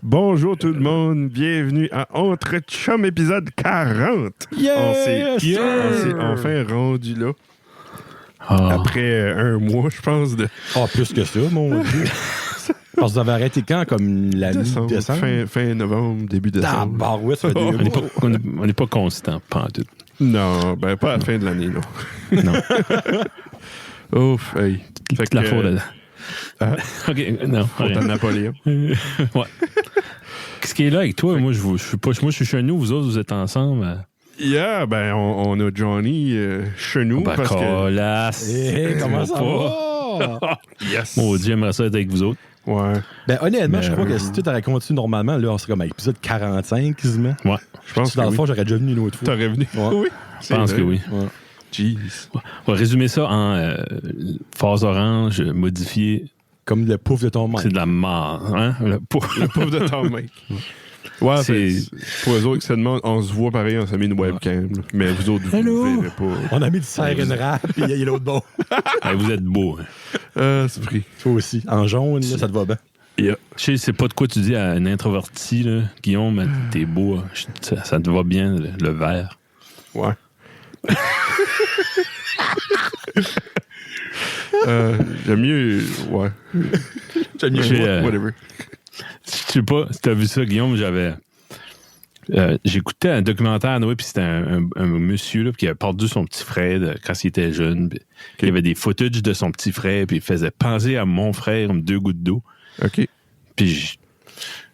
Bonjour tout le monde, bienvenue à Entre Chum épisode 40. Yes! On s'est enfin rendu là. Après un mois, je pense. Plus que ça, mon Dieu. Parce que vous avez arrêté quand? Comme la mi-décembre? Fin novembre, début décembre. Ouais, ça fait des mois. On n'est pas constant, pas en tout. Non, ben pas à la fin de l'année, non. Non. Ouf, hey. Fait la faute là. OK, non. Faute à Napoléon. Ouais. Qu'est-ce qui est là avec toi? Moi, je suis chez nous, vous autres, vous êtes ensemble. Yeah, ben on a Johnny chez nous. Ben, parce colasse. Comment ça va? Yes. Mon Dieu, j'aimerais ça être avec vous autres. Ouais. Ben, honnêtement, Mais, je crois que si tout aurait continué normalement, là, on serait comme à l'épisode 45, quasiment. Ouais. Je pense que Dans le oui. fond, j'aurais déjà venu une autre fois. T'aurais venu? Ouais. Oui. Je pense que oui. Ouais. Jeez. On va résumer ça en phase orange modifiée. Comme le pouf de ton mec. C'est de la mort. Hein? Le pauvre de ton mec. Ouais, pour eux autres qui se demandent, on se voit pareil, on s'est mis une webcam. Là. Mais vous autres, vous ne verrez pas. On a mis du siren rap, puis il y a l'autre bon. Vous êtes beaux. Hein? C'est pris. Toi aussi. En jaune, là, ça te va bien. Yeah. Je sais, c'est pas de quoi tu dis à un introverti, là, Guillaume, mais t'es beau. Ça te va bien, le vert. Ouais. J'aime mieux. Ouais. J'aime mieux. Whatever. Je sais pas si t'as vu ça, Guillaume, j'écoutais un documentaire, puis c'était un monsieur là, qui avait perdu son petit frère quand il était jeune. Puis il y avait des footages de son petit frère, puis il faisait penser à mon frère comme 2 gouttes d'eau. OK. Puis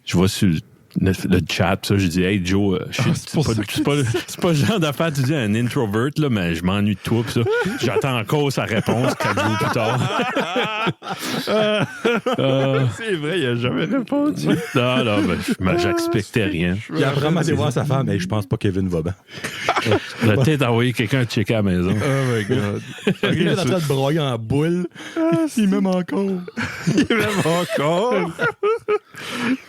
je vois sur le chat, ça, je dis, hey Joe, c'est pas le genre d'affaire, tu dis, un introvert, là, mais je m'ennuie de toi, pis ça. J'attends encore sa réponse 4 jours plus tard. C'est vrai, il a jamais répondu. Non, j'expectais rien. Il a vraiment été voir sa femme, mais je pense pas que Kevin va bien. J'ai peut-être envoyé quelqu'un checker à la maison. Oh my God. Il est en train de broyer en boule. Il m'aime encore. Il m'aime encore.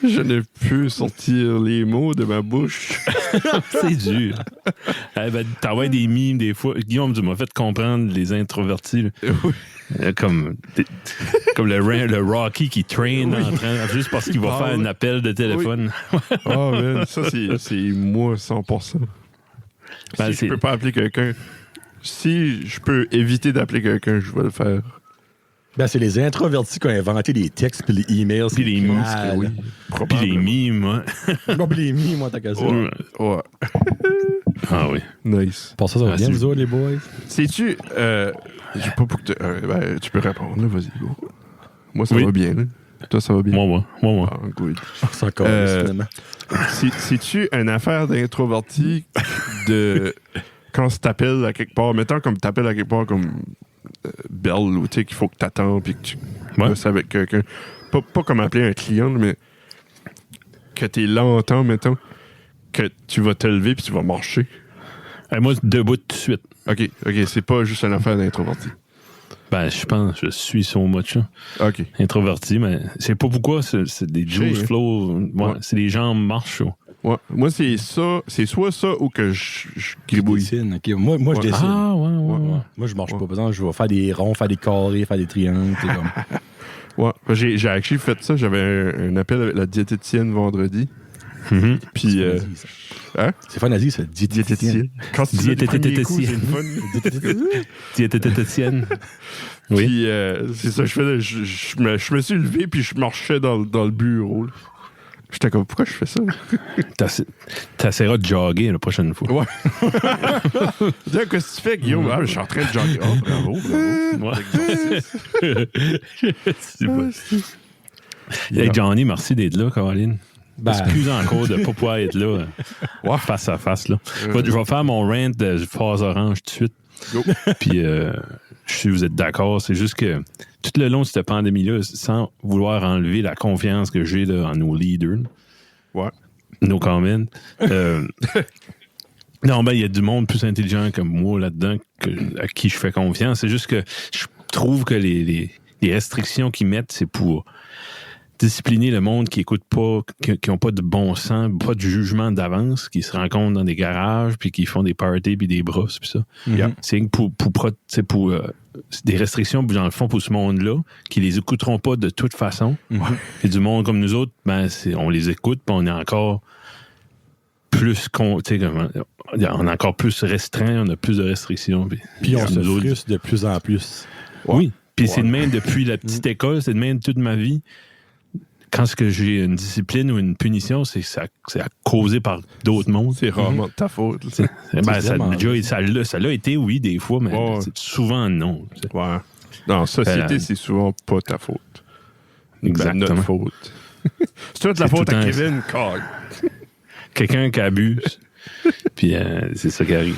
Je n'ai pu sortir les mots de ma bouche. C'est dur. T'envoies des mimes des fois. Guillaume, tu m'as fait comprendre les introvertis. Comme le Rocky qui traîne juste parce qu'il va faire un appel de téléphone. Oh man, ça c'est moi 100%. Si je peux pas appeler quelqu'un, si je peux éviter d'appeler quelqu'un, je vais le faire. Ben, c'est les introvertis qui ont inventé les textes puis les emails. Puis les mimes. Oui. Puis les mimes, hein. Bon, puis les mimes, moi, t'as qu'à ça. Ouais. Ah oui. Nice. Pour ça va bien, vous autres, les boys? Sais-tu, j'ai pas pour que tu peux répondre, là, vas-y, go. Moi, ça va bien, là. Toi, ça va bien? Moi. Ah, good. C'est encore, finalement. C'est-tu une affaire d'introverti de quand tu t'appelles à quelque part, mettons comme t'appelles à quelque part comme Belle, ou tu sais qu'il faut que t'attends puis que tu bosses avec quelqu'un. Pas comme appeler un client, mais que t'es longtemps, mettons, que tu vas te lever puis tu vas marcher. Moi, debout tout de suite. OK, c'est pas juste une affaire d'introverti. Ben, je pense, je suis so much, là. OK. Introverti, mais c'est pas pourquoi, c'est des juice flow. Ouais. C'est les jambes marchent, là. Ouais. Moi, c'est soit ça ou que je gribouille. Okay. Moi je dessine. Ah, ouais. Moi, je marche pas. Par exemple, je vais faire des ronds, faire des carrés, faire des triangles. Ouais. J'ai actually fait ça. J'avais un appel avec la diététicienne vendredi. Mm-hmm. Puis. C'est fun à dire, ça. Diététicienne. Quand tu dis diététicienne. Oui. Puis, c'est ça que je faisais. Je me suis levé, puis je marchais dans le bureau. Là. J'étais comme, pourquoi je fais ça? T'essaieras de jogger la prochaine fois. Ouais. Qu'est-ce que tu fais, Guillaume? Je suis en train de jogger. Oh, bravo. Hey, Johnny, merci d'être là, Caroline. Excuse encore de ne pas pouvoir être là face à face. Là. Je vais faire mon rant de phase orange tout de suite. Puis, je sais que vous êtes d'accord. C'est juste que tout le long de cette pandémie-là, sans vouloir enlever la confiance que j'ai là, en nos leaders, nos comment, non, il y a du monde plus intelligent que moi là-dedans à qui je fais confiance. C'est juste que je trouve que les restrictions qu'ils mettent, c'est pour discipliner le monde qui écoute pas, qui ont pas de bon sens, pas de jugement d'avance, qui se rencontrent dans des garages, puis qui font des parties, puis des brosses, puis ça. C'est pour des restrictions, dans le fond, pour ce monde-là, qui les écouteront pas de toute façon. Et du monde comme nous autres, on les écoute, puis on est encore plus on est encore plus restreint, on a plus de restrictions. Puis on se frustre de plus en plus. Oui, puis c'est de même depuis la petite école, c'est de même toute ma vie. Quand j'ai une discipline ou une punition, c'est à causer par d'autres mondes. C'est rarement de ta faute. Ça l'a été, oui, des fois, mais c'est souvent non. Ouais. Dans la société, c'est souvent pas ta faute. Exactement. Notre faute. C'est toute la faute à Kevin Cog. Quelqu'un qui abuse. Puis c'est ça qui arrive.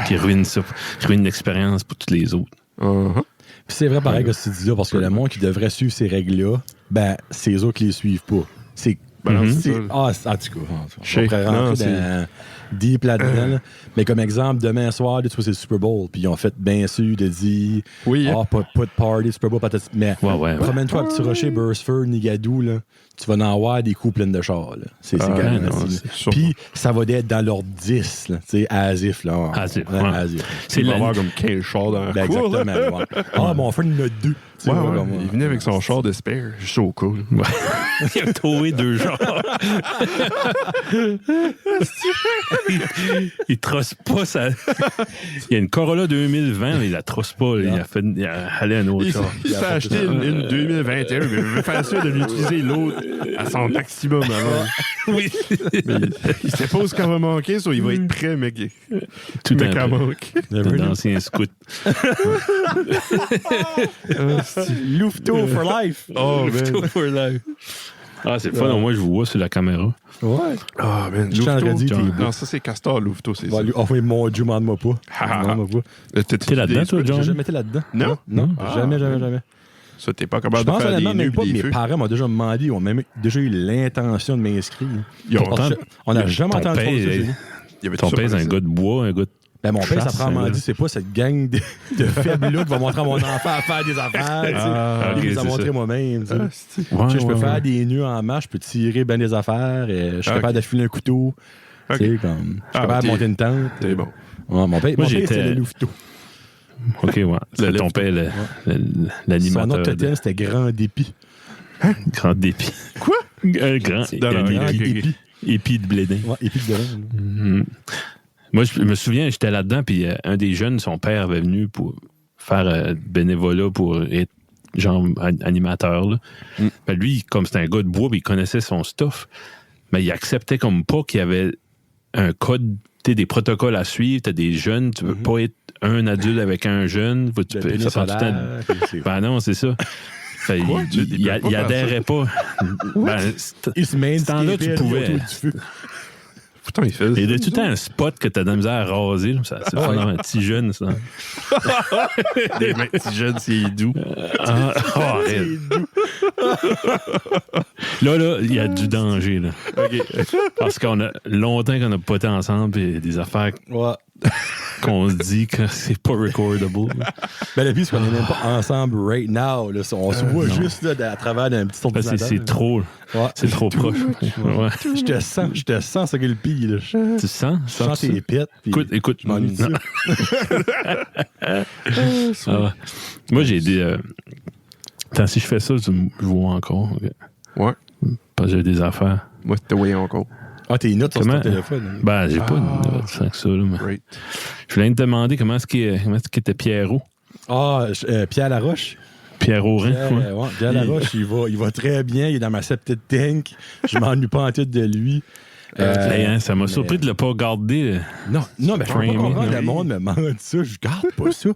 Qui ruine ça. Qui ruine l'expérience pour tous les autres. Puis c'est vrai pareil que tu dis là, parce que le monde qui devrait suivre ces règles-là, c'est eux autres qui les suivent pas. C'est en tout cas, on pourrait rentrer dans deep là-dedans. Mais comme exemple, demain soir, c'est le Super Bowl, puis ils ont fait bien sûr de dire pas de party, Super Bowl, peut-être. Mais promène-toi à Petit Rocher, Burstford, Nigadou, là, tu vas en avoir des coups pleins de chars. Là. C'est garanti. Puis ça va être dans leur 10, là, tu sais, Asif. Là. Asif. C'est va avoir comme 15 chars dans la cour. Exactement. Mon frère, il en a 2. Il venait avec son char de spare, juste au cas. Il a trouvé 2 chars. Il trosse pas ça. Il y a une Corolla 2020, mais il la trosse pas. Il a allé à un autre char. Il s'est acheté une 2021, mais il veut faire sûr de l'utiliser l'autre à son maximum avant. Oui. Mais il sait pas où ce qu'on va manquer, soit il va être prêt, mec. Tout mec à manquer. Un ancien scout. Louveteau for life. Louveteau for life. C'est fun, au moins je vous vois sur la caméra. Ouais. Man, Louveteau. Non, ça c'est Castor Louveteau, c'est ça. Oui, mon Dieu, demande-moi pas. T'es là-dedans, toi, John? J'ai jamais été là-dedans. Non? Jamais. Ça, t'es pas capable de faire des nœuds pas, mes parents m'ont déjà demandé, ils ont même déjà eu l'intention de m'inscrire. On n'a jamais entendu parler de ça. Ton père, c'est un gars de bois, un gars de mon père, ça prend dit, c'est pas cette gang de faibles-là qui va montrer à mon enfant à faire des affaires. Il les a montré moi-même. Je peux faire des nœuds en marche, je peux tirer bien des affaires, je suis capable d'affiler un couteau. Je suis capable de monter une tente. C'est bon. Mon père, c'est le louveteau. OK, ouais. C'est ton père, l'animateur. Son autre totem, c'était Grand Dépit. Grand Dépit. Quoi? Grand Épi. Épi de blédin. Ouais, Épi de blédin. Moi, je me souviens, j'étais là-dedans, puis un des jeunes, son père avait venu pour faire bénévolat pour être genre animateur. Là. Ben, lui, comme c'était un gars de bois, il connaissait son stuff, mais il acceptait comme pas qu'il y avait un code, des protocoles à suivre. T'as des jeunes, tu peux pas être un adulte avec un jeune. Ça prend du temps. Ben non, c'est ça. Il adhérait pas. Il se met là tu pouvais. Putain, il fait. Il y a tout le temps un spot que t'as de la misère à raser. C'est un petit jeune, ça. Des petits jeunes, c'est doux. Arrête. Là, il y a du danger. Là. Okay. Parce qu'on a longtemps qu'on n'a pas été ensemble et des affaires qu'on se dit que c'est pas recordable. Ben, la vie, c'est qu'on n'est même pas ensemble right now. Là. On se voit juste là, à travers d'un petit ordinateur. C'est trop. C'est trop proche. Je te sens, ça que le pire. Tu sens? Je sens tes pets. Écoute. Je m'ennuie de ça. Moi, j'ai des... Attends, si je fais ça, je vois encore. Okay. Ouais. Parce que j'ai des affaires. Moi, c'était voyé encore. Tes notes sur ton téléphone. Ben, j'ai pas de notes sans que ça. Là, mais... Je voulais te demander comment est-ce qu'était Pierrot. Pierre Laroche. Pierre Aurin. Pierre Laroche, il va très bien. Il est dans ma septette tank. Je m'ennuie pas en tête de lui. Ça m'a surpris de ne pas garder. Non, mais je ne comprends pas le monde me demande ça. Je garde pas ça.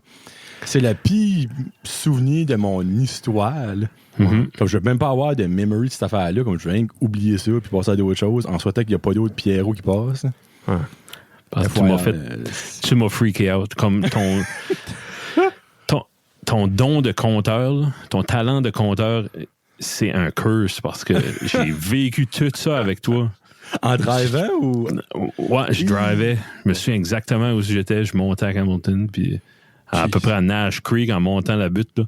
C'est le pire souvenir de mon histoire. Comme je ne veux même pas avoir de memory de cette affaire-là, comme je veux rien oublier ça puis passer à d'autres choses en souhaitant qu'il n'y a pas d'autres Pierrot qui passent. Parce que tu m'as freaké out. Comme ton don de conteur, ton talent de conteur, c'est un curse parce que j'ai vécu tout ça avec toi. En drivant ou? Ouais, je drivais. Je me souviens exactement où j'étais. Je montais à Hamilton, puis à peu près à Nash Creek en montant la butte. Là.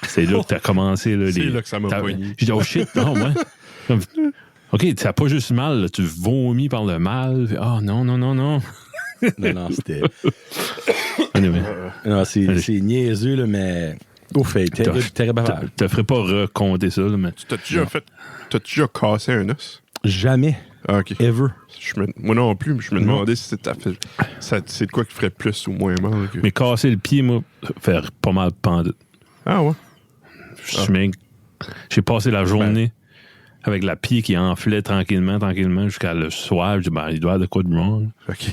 C'est là que t'as commencé. Là, c'est là que ça m'a poigné. J'ai dit, oh shit, non, ouais. OK, t'as pas juste mal, là, tu vomis par le mal. Ah, non. Non, c'était... non, c'est niaiseux, là, mais... Ouf, terrible. Tu te ferais pas raconter ça, là, mais... T'as déjà cassé un os? Jamais. Ah, OK. Ever. Moi non plus, mais je me demandais si c'est de quoi qui ferait plus ou moins mal. Mais casser le pied, moi, faire pas mal pendant. Ah ouais? J'ai passé la journée avec la pied qui enflait tranquillement, jusqu'à le soir. Je dis, il doit y avoir de quoi de wrong. OK.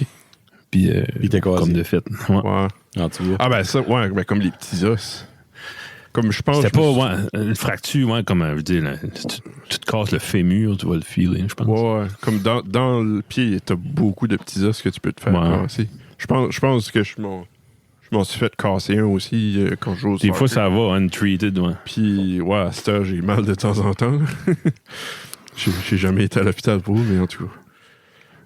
Puis t'es cassé. comme de fait. Ouais. Ah ben ça, ben comme les petits os. Comme je pense. C'était pas une fracture, comme je veux dire, là, tu te casses le fémur, tu vas le filer, je pense. Ouais, comme dans le pied, t'as beaucoup de petits os que tu peux te faire casser. Je pense que je m'en suis fait casser un aussi quand je joue au Des fois, ça va untreated, ouais. Puis, à cette heure, j'ai mal de temps en temps. J'ai jamais été à l'hôpital pour, mais en tout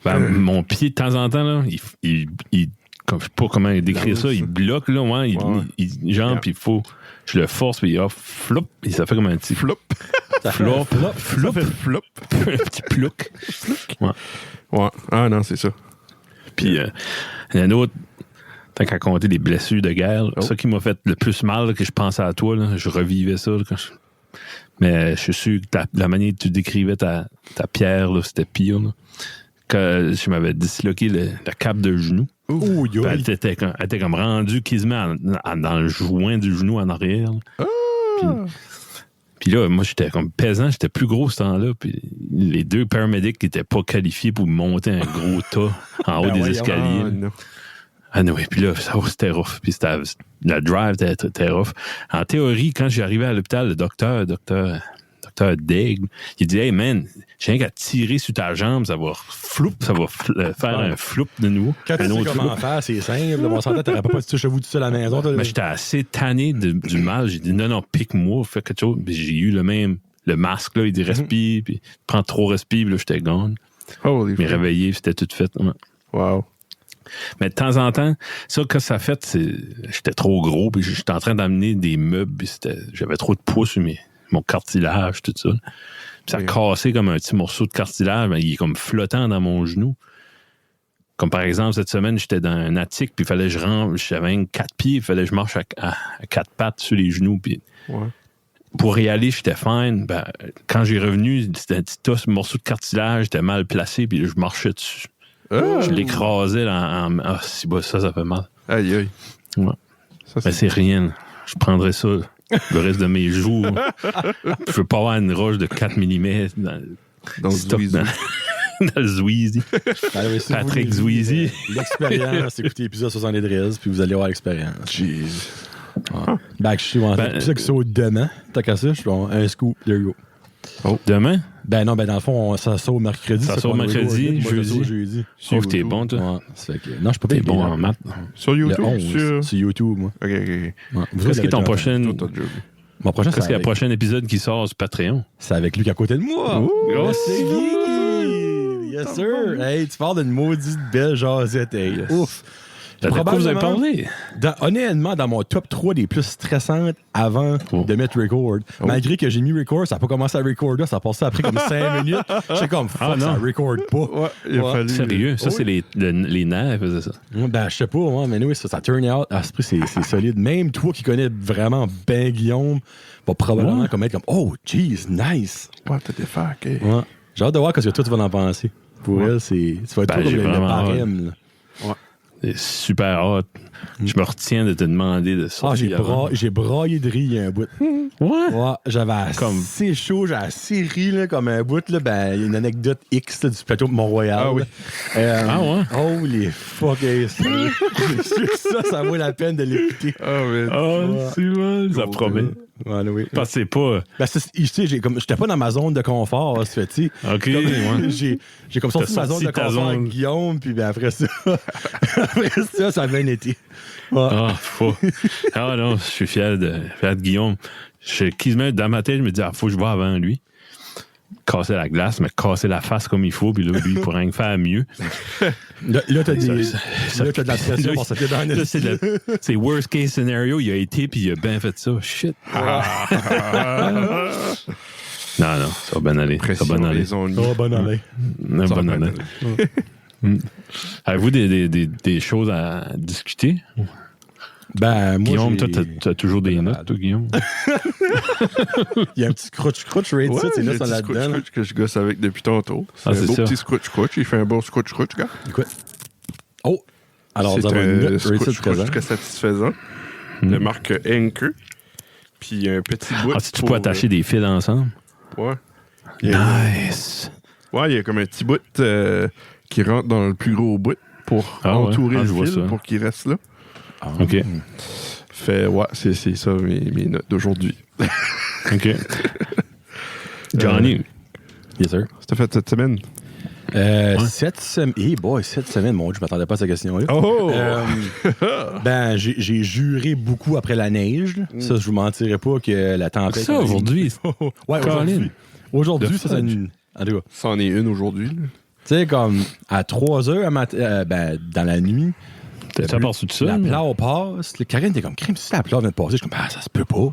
cas. Mon pied, de temps en temps, là, il je sais pas comment décrire ça, il bloque, là, il jambe, puis il faut... Je le force, puis flop, et ça fait comme un petit... Flop. Flop. Ça fait flop. Un petit plouc. Ouais. Ah non, c'est ça. Puis, il y a un autre... Tant qu'à compter des blessures de guerre, ça qui m'a fait le plus mal, là, que je pensais à toi, là, je revivais ça. Là, mais je suis sûr que la manière que tu décrivais ta pierre, là, c'était pire. Là. Que je m'avais disloqué la cape de genou. Elle était comme rendue quasiment dans le joint du genou en arrière. Puis là, moi, j'étais comme pesant, j'étais plus gros ce temps-là. Puis les deux paramedics qui n'étaient pas qualifiés pour monter un gros tas en haut des escaliers. Oui, puis là, c'était rough. Puis la drive était rough. En théorie, quand j'arrivais à l'hôpital, le docteur Daigle, il dit, hey man, j'ai rien qu'à tirer sur ta jambe, ça va faire un floup de nouveau. Quand tu sais comment faire, c'est simple. On s'entend, t'aurais pas touché vous tout seul à la maison. Mais j'étais assez tanné du mal. J'ai dit, non, pique-moi, fais quelque chose. Puis j'ai eu le masque, là, il dit, respire, puis prends trop respire, puis là, j'étais gone. Mais réveillé, c'était tout fait. Ouais. Wow. Mais de temps en temps, ça, quand ça fait, j'étais trop gros, puis j'étais en train d'amener des meubles, puis j'avais trop de poids sur mon cartilage, tout ça. Puis ça a cassé comme un petit morceau de cartilage, mais il est comme flottant dans mon genou. Comme par exemple, cette semaine, j'étais dans un attique, puis il fallait que j'avais 4 pieds, il fallait que je marche à 4 pattes sur les genoux, puis pour y aller, j'étais fine. Quand j'ai revenu, c'était un petit morceau de cartilage, j'étais mal placé, puis je marchais dessus. Je l'écrasais ça fait mal. Aïe, aïe. Ouais. Mais c'est rien. Je prendrais ça le reste de mes jours. Je veux pas avoir une roche de 4 mm dans le Zweezy. Patrick Zweezy. L'expérience, écoutez l'épisode 73, puis vous allez voir l'expérience. Jeez. Je suis en train de ça demain. T'as qu'à ça, je suis un scoop. There you go. Demain? Dans le fond, ça sort mercredi. Ça sort mercredi, jeudi. Sauf que t'es bon, toi. Non, je suis pas t'es bon en maths. Sur YouTube? Sur YouTube, moi. OK. Qu'est-ce qui est ton prochain... Mon prochain, qu'est-ce qu'il y a le prochain épisode qui sort sur Patreon? C'est avec Luc à côté de moi. C'est Guy! Yes, sir. Hey, tu parles d'une maudite belle jasette. Hey. Ouf. De quoi vous avez parlé? Honnêtement, dans mon top 3 des plus stressantes avant de mettre record, malgré que j'ai mis record, ça n'a pas commencé à record là, ça a passé après comme 5 minutes. J'étais comme, fuck, ça record pas. Sérieux? Ça, c'est les nerfs qui faisaient ça. Je sais pas, mais oui, ça turn out. À ce prix, c'est solide. Même toi qui connais vraiment ben Guillaume, va probablement comme être comme, oh, jeez, nice. T'as des fuck. J'ai hâte de voir ce que toi, tu vas en penser. Pour elle, tu vas être trop comme le barème. C'est super hot. Je me retiens de te demander de ça. J'ai braillé de rire un bout. Ouais, j'avais assez chaud, j'ai assez ri là, comme un bout. Là, une anecdote X là, du plateau de Mont-Royal. Ah oui. Holy fuck. Ça vaut la peine de l'écouter. C'est mal. Ça promet. Oui. Parce que c'est pas. J'étais pas dans ma zone de confort, tu sais. OK. J'ai comme sorti ma zone de confort avec Guillaume, puis après ça, ça a bien été. Non, je suis fier de Guillaume. Dans ma tête, je me dis, faut que je vais avant lui. casser la glace, mais casser la face comme il faut, puis là, lui, il pourrait rien faire mieux. Là, t'as de la pression pour ça fait dans là, c'est worst case scenario, il a été, puis il a bien fait ça. Shit. Non, ça va bien aller. Ça va bien aller. Avez-vous des choses à discuter? Ben, moi, Guillaume, toi, t'as toujours des notes, toi, Guillaume? Il y a un petit scrutch rate, ça, c'est là, ça là-dedans. Scrutch que je gosse avec depuis tantôt. C'est un beau ça. petit scrutch. Il fait un bon scrutch, gars. Écoute. Oh! Alors, c'est vous avez une note scrutch très satisfaisant. De marque Anchor. Puis un petit bout. Ah, si tu peux attacher des fils ensemble? Ouais. Nice! Ouais, il y a comme un petit bout qui rentre dans le plus gros bout pour entourer le fil pour qu'il reste là. OK. Fait, ouais, c'est ça mes notes d'aujourd'hui. OK. Johnny. Yes, sir. C'était fait cette semaine? Cette semaine. Cette semaine, mon Dieu, je m'attendais pas à cette question-là. Oh! Ben, j'ai juré beaucoup après la neige. Ça, je vous mentirais pas que la tempête. Ça, aujourd'hui? Ouais, aujourd'hui, ça, c'est une. En tout cas. C'en est une aujourd'hui. Tu sais, comme à 3 heures dans la nuit. Ça passe tout seul? La ploie passe. Karine était comme, crème, si la ploie vient de passer, je suis comme, ça se peut pas.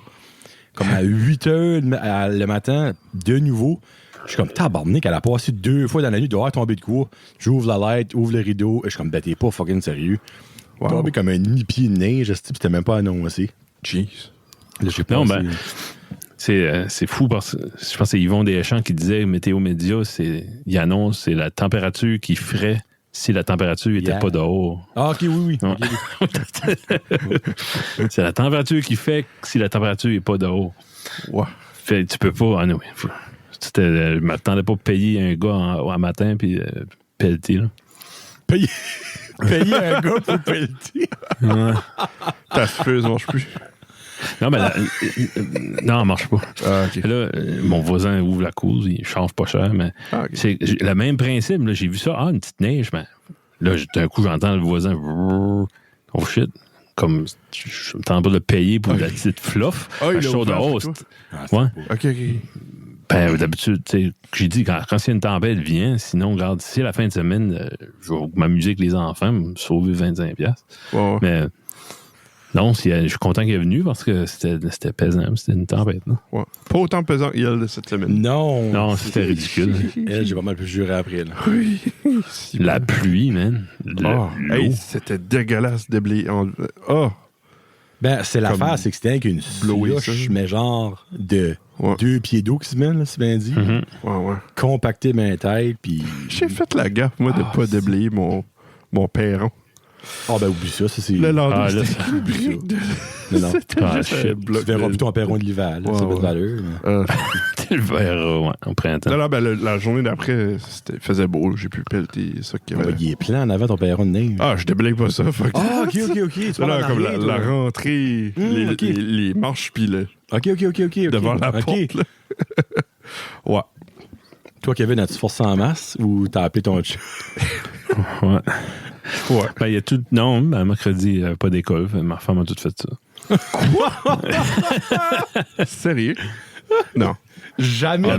Comme à 8 heures le matin, de nouveau, je suis comme, tabarnak, qu'elle a passé 2 fois dans la nuit, dehors tomber de quoi. J'ouvre la light, ouvre le rideau, et je suis comme, t'es pas fucking sérieux. Wow. Tombé comme un nid-pied de neige, puis c'était même pas annoncé. Jeez. Là, j'ai pas c'est fou parce que je pense que c'est Yvon Deschamps qui disait Météo Média, il annonce c'est la température qui ferait si la température n'était pas dehors. Ah, ok, oui. Okay. C'est la température qui fait si la température n'est pas dehors. Ouais. Fait, tu peux pas. Ah non, je m'attendais pas à payer un gars un matin puis pelleter. Là. Payer un gars pour pelleter? Ouais. Ta souffleuse marche plus. Non, mais non, elle marche pas. Ah, OK. Là, mon voisin ouvre la cour, il change pas cher, mais okay. C'est le même principe. Là, j'ai vu ça, une petite neige, mais là, d'un coup, j'entends le voisin. Oh shit. Comme je me tente pas de le payer pour la petite fluff. Il chaud de hausse. Ouais. OK. Ben, d'habitude, j'ai dit, quand il y a une tempête, viens. Sinon, regarde, d'ici la fin de semaine, je vais m'amuser avec les enfants, me sauver 25$. Ouais. Mais non, je suis content qu'il est venu parce que c'était pesant, c'était une tempête. Non? Ouais. Pas autant pesant qu'hier cette semaine. Non, c'était ridicule. Elle, j'ai pas mal pu jurer après. Là. Oui. La pluie, man. Hey, c'était dégueulasse de blé. Ben, c'est l'affaire, c'est que c'était avec une slush, mais genre de 2 pieds d'eau qui se mène, c'est bien dit. Mm-hmm. Ouais. Compacté ma tête, puis... J'ai fait la gaffe, moi, de pas déblayer mon perron. Ben oublie ça, c'est... Le lendemain, Non. C'était juste un bloc. Tu verras plus ton perron de l'hiver, ça va de valeur. Tu le verras, au printemps. Non, la journée d'après, il faisait beau, j'ai pu pelleter ça qu'il y avait. Il est plein en avant ton perron de neige. Je déblaye pas ça. OK. Tu là, comme la rentrée, les marches, puis le... OK. Devant la porte, là. Ouais. Toi, Kevin, as-tu forcé en masse ou t'as appelé ton chat? Ouais. Ben, il y a tout. Non, mercredi, pas d'école. Ma femme a tout fait ça. Quoi? Sérieux? Non. Jamais.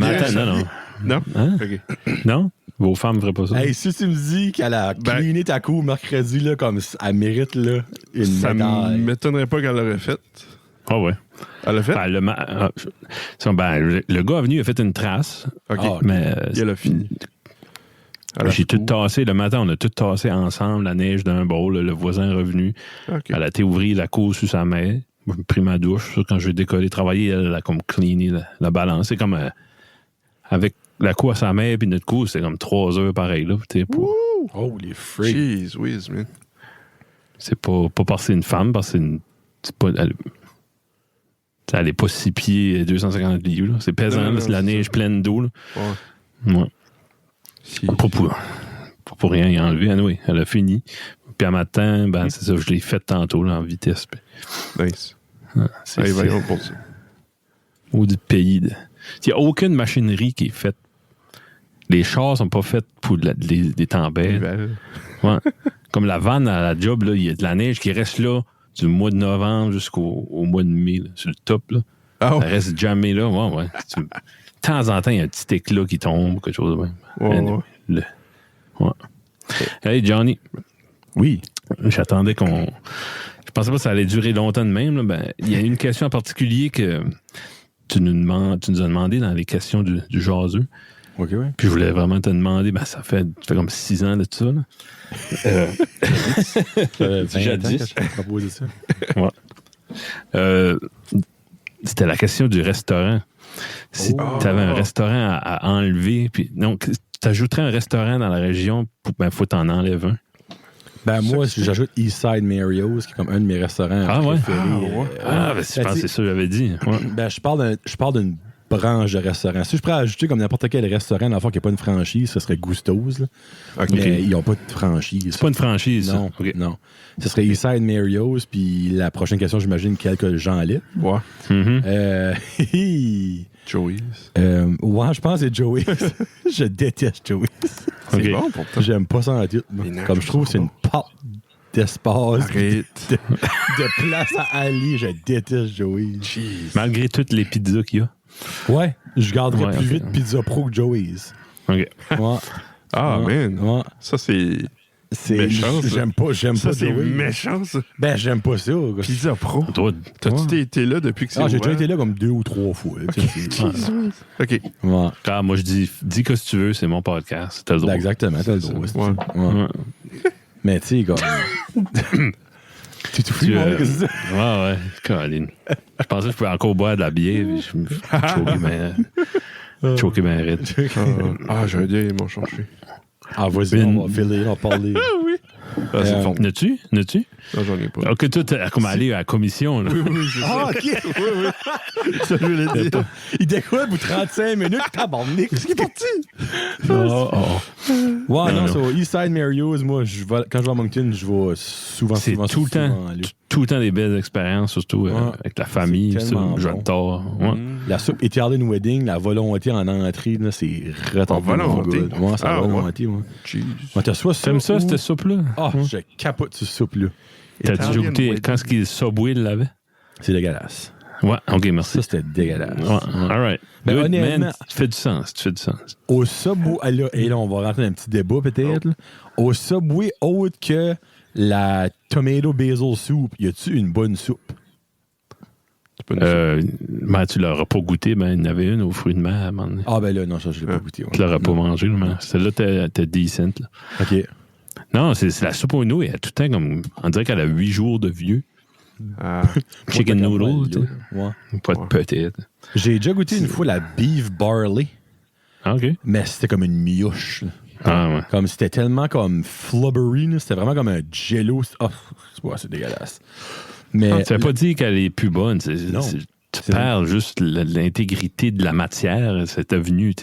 Non? Hein? OK. Non? Vos femmes ne feraient pas ça? Hey, si tu me dis qu'elle a cleané ta cour mercredi, là, comme elle mérite là, une ça médaille. Ça m'étonnerait pas qu'elle l'aurait fait. Ah ouais. Elle l'a fait? Le gars est venu, il a fait une trace. OK. Mais il a fini. J'ai tout tassé. Le matin, on a tout tassé ensemble, la neige d'un bol. Le voisin est revenu. Okay. Elle a été ouvrir la cour sous sa main. Moi, j'ai pris ma douche. Quand je vais décoller, travailler, elle a comme cleané la balance. C'est comme avec la cour à sa main puis notre cour, c'est comme 3 heures pareil. Là, pour... Oh, les freaks. Jeez whiz, man. C'est pas parce que c'est une femme, parce que c'est pas... Elle est pas 6 pieds 250 livres. Là. C'est pesant, c'est la neige pleine d'eau. Là. Ouais. Pas pour rien y enlever. Anyway, elle a fini. Puis à matin, c'est ça, je l'ai fait tantôt là, en vitesse. Puis... Nice. C'est voyons pour ça. Maudit pays. Il n'y a aucune machinerie qui est faite. Les chars sont pas faits pour des tempêtes. Ouais. Comme la vanne à la job, il y a de la neige qui reste là du mois de novembre jusqu'au mois de mai, là, sur le top. Là. Elle reste jamais là. Ouais. temps en temps, il y a un petit éclat qui tombe ou quelque chose de même. Ouais. Hey, Johnny. Oui. J'attendais qu'on... Je pensais pas que ça allait durer longtemps de même. Là. Ben, il y a une question en particulier que tu nous as demandé dans les questions du jaseux. OK, oui. Puis je voulais vraiment te demander, ça fait comme 6 ans de ça. Là. Jadis. Je proposé ça. Ouais. C'était la question du restaurant. Si tu avais un restaurant à enlever, puis non, tu ajouterais un restaurant dans la région, faut t'en enlever un. Moi, j'ajoute Eastside Mario's, qui est comme un de mes restaurants préférés. Je pense que c'est ça que j'avais dit. Ouais. Je parle d'une branche de restaurant. Si je pourrais ajouter comme n'importe quel restaurant, dans le fond, qui n'a pas une franchise, ce serait Gusto's. Mais ils n'ont pas de franchise. C'est pas une franchise, non, ça? Okay. Non. Ce serait Eastside Mario's, puis la prochaine question, j'imagine, quelques gens allaient. Ouais. Joey's. Je pense que c'est Joey's. Je déteste Joey's. C'est bon pour toi. J'aime pas ça en tout. Comme je trouve que c'est une porte d'espace, de place à aller. Je déteste Joey's. Malgré toutes les pizzas qu'il y a. Ouais, je garderais plus vite Pizza Pro que Joey's. OK. Man. Ouais. Ça, c'est méchant. J'aime pas ça. C'est Joey's. méchant, ça. J'aime pas ça. Pizza Pro. T'as-tu été là depuis que c'est ouvert? J'ai déjà été là comme 2 ou 3 fois. OK. Ouais. Moi, je dis que si tu veux, c'est mon podcast. T'as le droit. Exactement, t'as le droit. Ouais. Mais tu sais, comme... Tu tout fou, moi, qu'est-ce que c'est ça? Ouais, Colin. Je pensais que je pouvais encore boire de la bière. Je me choqué bien raide. J'ai un dé, ils m'ont cherché. Vas-y, on va filer, on va parler. Oui. C'est fort. N'as-tu? Non, j'en ai pas. OK, toi, t'as comme allé à la commission. Là. Oui, c'est ça. OK. Oui. Ça, je voulais dire. Il découvre pour 35 minutes. Tabarnak. Qu'est-ce qui est parti? Non, Eastside Mario's, moi, quand je vais à Moncton, je vais souvent. C'est tout le temps des belles expériences, surtout avec la famille. J'adore. La soupe Italian Wedding, la volonté en entrée, là, c'est retardant. Moi, c'est la volonté, moi. T'aimes ça, cette soupe-là? Je capote cette soupe-là. T'as déjà goûté quand est-ce qu'il Subway l'avait? C'est dégueulasse. Ouais, OK, merci. Ça, c'était dégueulasse. Ouais. All right. Ben, honnêtement, tu fais du sens. Au Subway, et là, on va rentrer dans un petit débat peut-être. Au Subway, autre que la tomato basil soup, y a-tu une bonne soupe? Tu l'auras pas goûté, il y en avait une aux fruits de mer. Non, ça, je l'ai pas goûté. Tu l'auras pas mangé, mais celle-là, t'es decent. Là. OK. Non, c'est la soupe aux noix, elle a tout le temps comme. On dirait qu'elle a 8 jours de vieux. Chicken noodle, tu sais. Pas de peut-être. J'ai déjà goûté une fois la beef barley. OK. Mais c'était comme une mioche. Ouais. Comme c'était tellement comme flubbery, c'était vraiment comme un jello. C'est dégueulasse. Mais ça veut pas dire qu'elle est plus bonne. Tu perds juste l'intégrité de la matière. C'est devenu,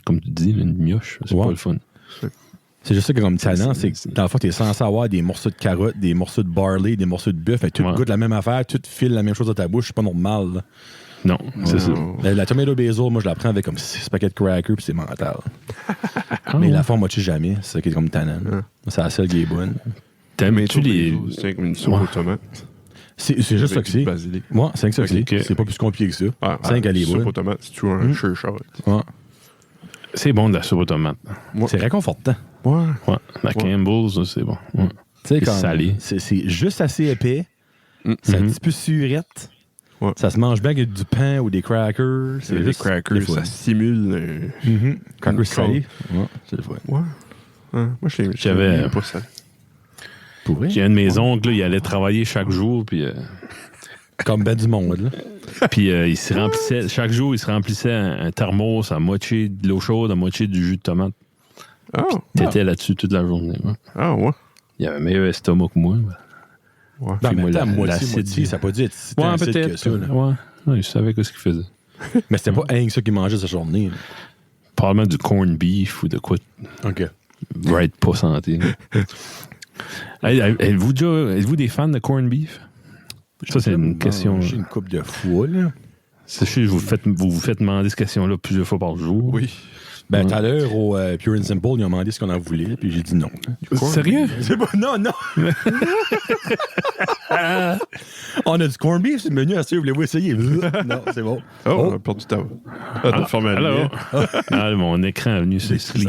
comme tu dis, une mioche. C'est pas le fun. C'est juste ça que comme talent, c'est que dans le fond, t'es censé avoir des morceaux de carottes, des morceaux de barley, des morceaux de bœuf, et tout goûte la même affaire, tout file la même chose dans ta bouche, c'est pas normal. Là. Non, c'est ça. La tomato basil, moi je la prends avec comme 6 paquets de crackers, puis c'est mental. Mais la forme moitié jamais, c'est ça qui est comme talent. C'est la seule qui est bonne. T'aimes-tu c'est comme une soupe aux tomates? C'est juste ça que c'est. Moi, c'est ça que c'est. C'est pas plus compliqué que ça. C'est qu'elle est bonne. Soupe aux tomates, c'est toujours un sure-shot. C'est bon de la soupe aux tomates. C'est réconfortant. Ouais. La Campbell's, c'est bon. C'est salé. C'est juste assez épais. C'est un petit peu surette. Ça se mange bien avec du pain ou des crackers. C'est des crackers, ça simule. Crackers salés. C'est le fun. Moi, j'avais pas ça. J'ai un de mes oncles, il allait travailler chaque jour, puis... Comme ben du monde, là. Puis il se remplissait, chaque jour, il se remplissait un thermos à moitié de l'eau chaude, à moitié du jus de tomate. T'étais là-dessus toute la journée. Ouais. Il avait un meilleur estomac que moi. Mais moitié, ça n'a pas dû être si acide que ça. Ouais, je savais ce qu'il faisait. Mais c'était pas rien que ça qu'il mangeait sa journée. Là. Probablement du corned beef ou de quoi. OK. Right, pas santé. Êtes-vous des fans de corned beef? Ça, c'est une question. J'ai une couple de fois, là. Vous vous faites demander cette question-là plusieurs fois par jour. Oui. Ben, tout à l'heure, au Pure and Simple, ils ont demandé ce qu'on en voulait, puis j'ai dit non. Sérieux? C'est pas... Non. On a du corned beef sur le menu, est-ce que voulez-vous essayer? Non, c'est bon. On a perdu ta... Alors, mon écran est venu sur Sri.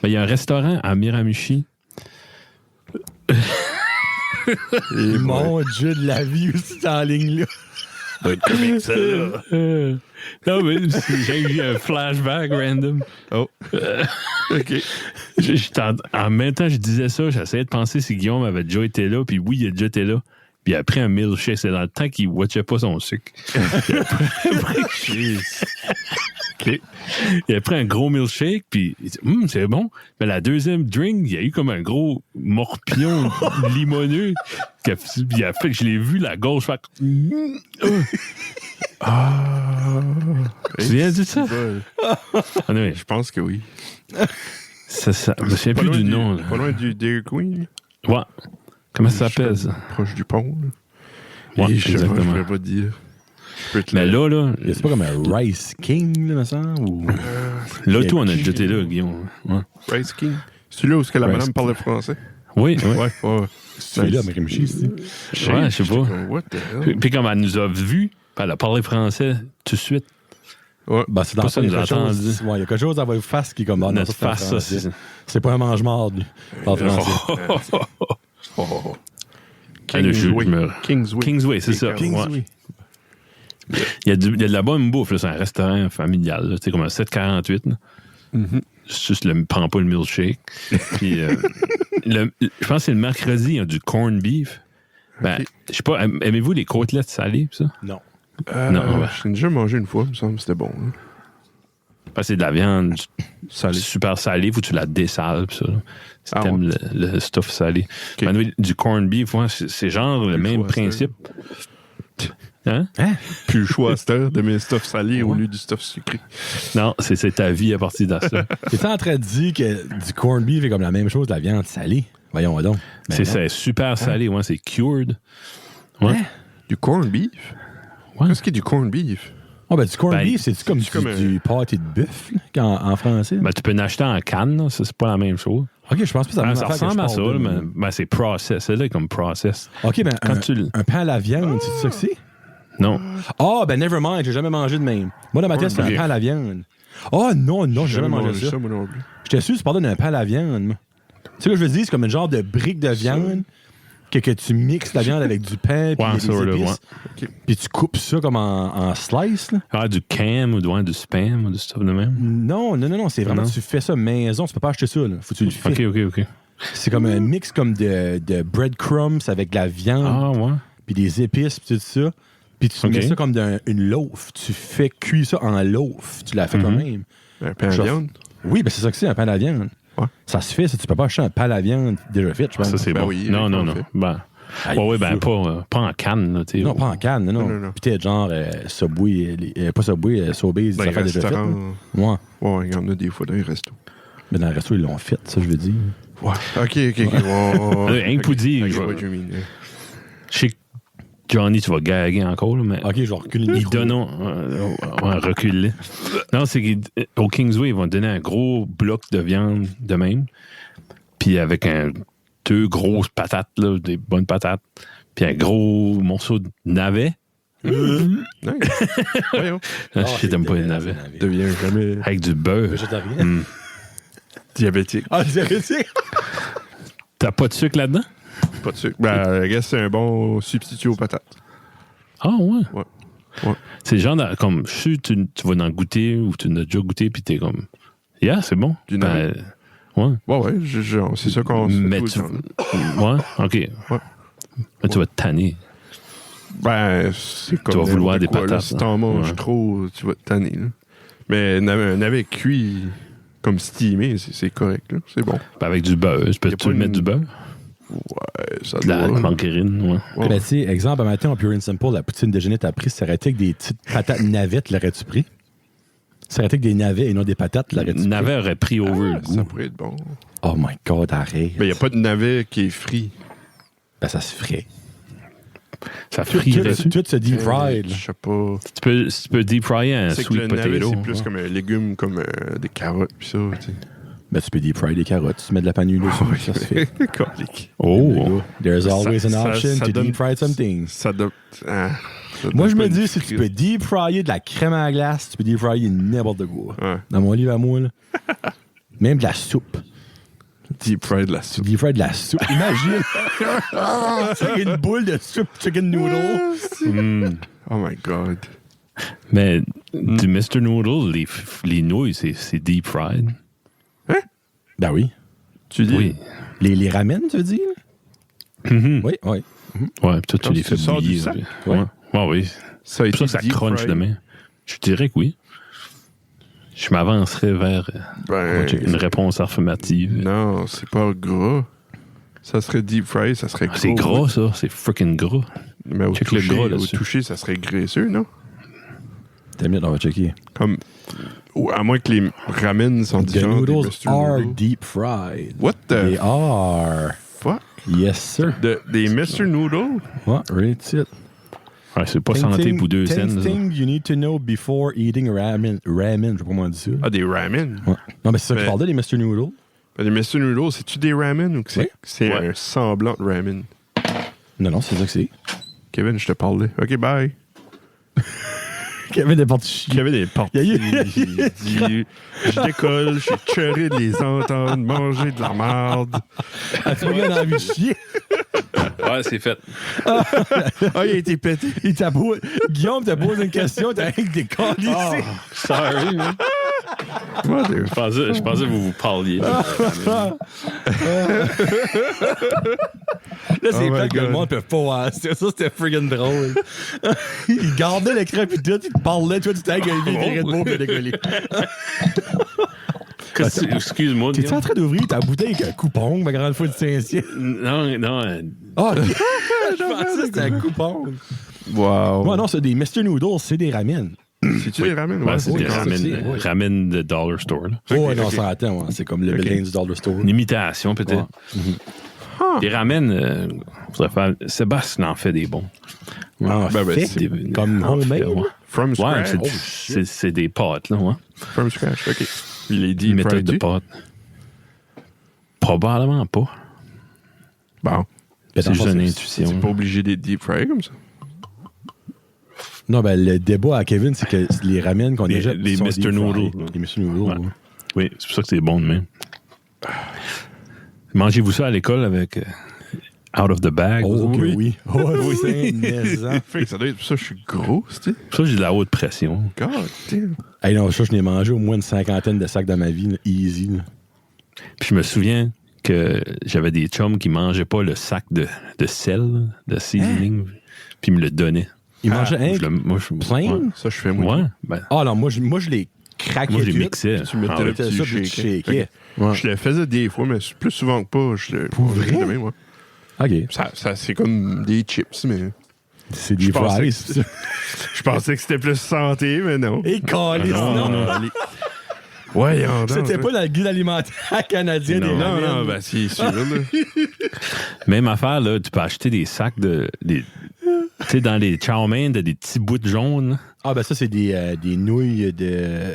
Il y a un restaurant à Miramichi. Et mon Dieu de la vie aussi en ligne là. Ça doit être comique, celle-là. Non, mais j'ai eu un flashback random. Oh. OK. En même temps, je disais ça, j'essayais de penser si Guillaume avait déjà été là, puis oui, il a déjà été là. Puis il a pris un milkshake, c'est dans le temps qu'il ne watchait pas son sucre. Il a pris un gros milkshake, puis il dit c'est bon. Mais la deuxième drink, il y a eu comme un gros morpion limoneux. Il a fait que je l'ai vu, la gauche faire. Tu viens de ça? Je pense que oui. Je ne sais plus du nom. Pas loin du Dairy Queen. Ouais. Comment ça s'appelle, ça? Proche du pont. Ouais, exactement. Je ne vais pas dire. Mais là... C'est pas comme un Rice King, là, me semble? Ou... là, tout, on a jeté là, Guillaume. Ouais. Rice King? C'est là où la madame parlait français? Oui. C'est là, Miramichi, ici. Ouais, je sais pas. Puis comme elle nous a vus, elle a parlé français tout de suite. Ouais. Ben, c'est dans ça, il y a quelque chose dans votre face qui est comme... Notre face, ça, c'est pas un mange-marde, lui. Par français. Kingsway, c'est ça. Kingsway. Il y a de la bonne bouffe, là, c'est un restaurant familial, comme un 748. Juste prends pas le milkshake. Puis, je pense que c'est le mercredi, il y a du corned beef. Ben, je sais pas, aimez-vous les côtelettes salées, ça? Non. Non, j'ai déjà mangé une fois, il me semble que c'était bon. Hein. C'est de la viande super salée, faut que tu la dessales, ça. Si t'aimes le stuff salé. Okay. Du corned beef, c'est genre le même principe. Hein? Plus le choix à cette heure de mes stuff salés au lieu du stuff sucré. Non, c'est ta vie à partir de ça. T'es en train de dire que du corned beef est comme la même chose que la viande salée? Voyons donc. C'est super salé, c'est cured. Ouais. Du corned beef? Ouais. Qu'est-ce qu'il y a du corned beef? Du corned beef, c'est-tu comme du pâté de bœuf en français? Tu peux l'acheter en canne, là, ça, c'est pas la même chose. OK, je pense pas que ça ressemble à ça, mais c'est process. C'est là comme process. OK, un pain à la viande, c'est ça que c'est? Non. Never mind, j'ai jamais mangé de même. Moi, dans ma tête, c'est un pain à la viande. Non, j'ai jamais mangé ça. Moi non plus. J'étais sûr que tu parlais d'un pain à la viande. Tu sais ce que je veux dire? C'est comme un genre de brique de viande que tu mixes la viande avec du pain puis des épices. Puis tu coupes ça comme en slice. Là. Du cam ou du spam ou du stuff de même? Non, c'est vraiment tu fais ça maison. Tu peux pas acheter ça. Là. Faut que tu le fais. OK. C'est comme un mix comme de breadcrumbs avec de la viande puis des épices puis tout ça. Puis tu mets ça comme une loaf. Tu fais cuire ça en loaf. Tu l'as fait toi-même. Un pain à viande? Oui, c'est ça que c'est, un pain à la viande. Ouais. Ça se fait, ça. Tu peux pas acheter un pain à la viande déjà fait, je pense. Ça, c'est bon. Oui, non. Pas en canne. Là, non, pas en canne, non. Peut-être genre Subway, pas Subway, Sobeys, ça fait déjà fait. Ouais, il y en a des fois dans les restos. Mais dans les restos, ils l'ont fait, ça, je veux dire. Ouais. OK. Un coup dit. Je sais que Johnny, tu vas gaguer encore, là, mais. OK, je vais reculer le micro. Reculer. Non, c'est qu'au Kingsway, ils vont te donner un gros bloc de viande de même. Puis avec deux grosses patates, là, des bonnes patates. Puis un gros morceau de navet. Voyons. Je t'aime pas les navets. Deviens jamais. Avec du beurre. Diabétique. Diabétique. T'as pas de sucre là-dedans? Pas de sucre. Je guess c'est un bon substitut aux patates. Ouais. C'est le genre comme, je suis tu vas en goûter ou tu n'as déjà goûté puis t'es comme, c'est bon. Du navet. Ouais, c'est ça qu'on se fait tout le temps. Ouais, OK. Ouais. Mais tu vas te tanner. C'est comme... Tu vas vouloir des patates. Si t'en manges trop, tu vas te tanner. Là. Mais un navet cuit comme steamé, c'est correct. Là. C'est bon. Avec du beurre. Peux-tu mettre du beurre? Ouais, ça doit. La margarine, ouais. Tu sais, exemple, un matin, en Pure and Simple, la poutine déjeuner t'as pris, ça aurait été avec des petites patates navettes, l'aurais-tu pris? Ça aurait été avec des navets et non des patates, l'aurais-tu pris? Navet aurait pris over le goût. Ça pourrait être bon. Oh my God, arrête. Mais il n'y a pas de navet qui est frit. Ça se ferait. Ça frierait-tu? Tout se deep fried. Je sais pas. Tu peux deep fryer un sweet potato. Le navet, c'est plus comme un légume, comme des carottes, pis ça, tu sais. Ben, tu peux deep fry des carottes, tu mets de la panure dessus, ça se fait. Oh! There's always an option to deep fry something. Moi, je me dis, si tu peux deep fryer de la crème à glace, tu peux deep fryer n'importe quoi. Ouais. Dans mon livre à moi, là. Même de la soupe. Deep fry de la soupe. Deep fry de la soupe. Imagine. C'est une boule de soupe chicken noodle. Oh my God. Mais du Mr. Noodle, les nouilles, c'est deep fried. Hein? Ben oui. Tu dis? Oui. Les ramen, tu veux dire? Mm-hmm. Oui. Ouais, toi, tu les fais bouillir. Ouais, oui. Ça pour ça que ça crunch demain. Je dirais que oui. Je m'avancerais vers une réponse affirmative. Non, c'est pas gras. Ça serait deep fry, ça serait gras. C'est gras, ça. C'est freaking gras. Mais au toucher, ça serait graisseux, non? T'as mis, on va checker. Comme... À moins que les ramen sont différents. The noodles are deep fried. What the... They are. Fuck? Yes, sir. Des Mr. Noodle? What? That's it. Ouais, c'est pas santé pour 2 cents. Thing you need to know before eating ramen. Ramen, je sais pas comment on dit ça. Ah, des ramen? Ouais. Non, mais c'est ça que je parlais, les Mr. Noodle. Les Mr. Noodle, c'est-tu des ramen ou que c'est un semblant de ramen? Non, c'est ça que c'est. Kevin, je te parlais. OK, bye. Kevin est parti chier. Kevin est parti. Il dit, je décolle, je suis curé de les entendre manger de la merde. Tu regardes envie de chier. Ouais, c'est fait. Ah, il a été pété. Guillaume t'a posé une question, t'as avec des câlisses. Oh, sorry, man. Je pensais que vous parliez. Là, c'est fait que le monde peut pas voir. Ça, c'était friggin' drôle. Il gardait l'écran pis tout, il te parlait, toi, tu t'es gueulé, il virait de beau pis décollé. Excuse-moi. T'es-tu en train d'ouvrir ta bouteille avec un coupon, ma grande fois de Saint-Cyr? Non. Ah, je pensais que c'était un coupon. Wow. Ouais, non, c'est des Mr. Noodles, c'est des ramen. C'est-tu des ramen? Ouais, c'est des ramen de Dollar Store. Ouais, non, ça attend. C'est comme le Belin du Dollar Store. Une imitation, peut-être. Ouais. Les ramen, Sébastien en fait des bons. Comme homemade. From scratch. C'est des pâtes, là. Ouais. From scratch, OK. Les deep méthodes de pâtes. Probablement pas. Bon. C'est juste une intuition. C'est pas obligé d'être deep fry comme ça. Non, ben le débat à Kevin, c'est que les ramen qu'on déjà les Mr. Noodle. Les Mr. Noodle. Ouais. Oui, c'est pour ça que c'est bon de même. Mangez-vous ça à l'école avec out of the bag? Oh, oui. Oh, oui, c'est ça doit être pour ça que je suis gros, tu sais. Pour ça que j'ai de la haute pression. God damn. Hey, non, ça, je n'ai mangé au moins une 50aine de sacs dans ma vie, là, easy. Là. Puis je me souviens que j'avais des chums qui mangeaient pas le sac de sel, de seasoning, puis ils me le donnaient. Ils mangeaient plein? Ouais, ça, je fais moi. Ouais, ben. Ah non, moi, je les craquais. Moi, je les mixais. Tu mettais le petit shake. Okay. Ouais. Je le faisais des fois, mais plus souvent que pas. Pour vrai? Demain, moi. OK. Ça, c'est comme des chips, mais... C'est des fries. Je pensais que c'était plus santé, mais non. Et calice, non. Ouais, c'était pas dans le guide alimentaire canadien des ramen. Non, ben c'est sûr. Même affaire, là, tu peux acheter des sacs de... Tu sais, dans les chow mein, des petits bouts de jaune. Ah, ben ça, c'est des nouilles de...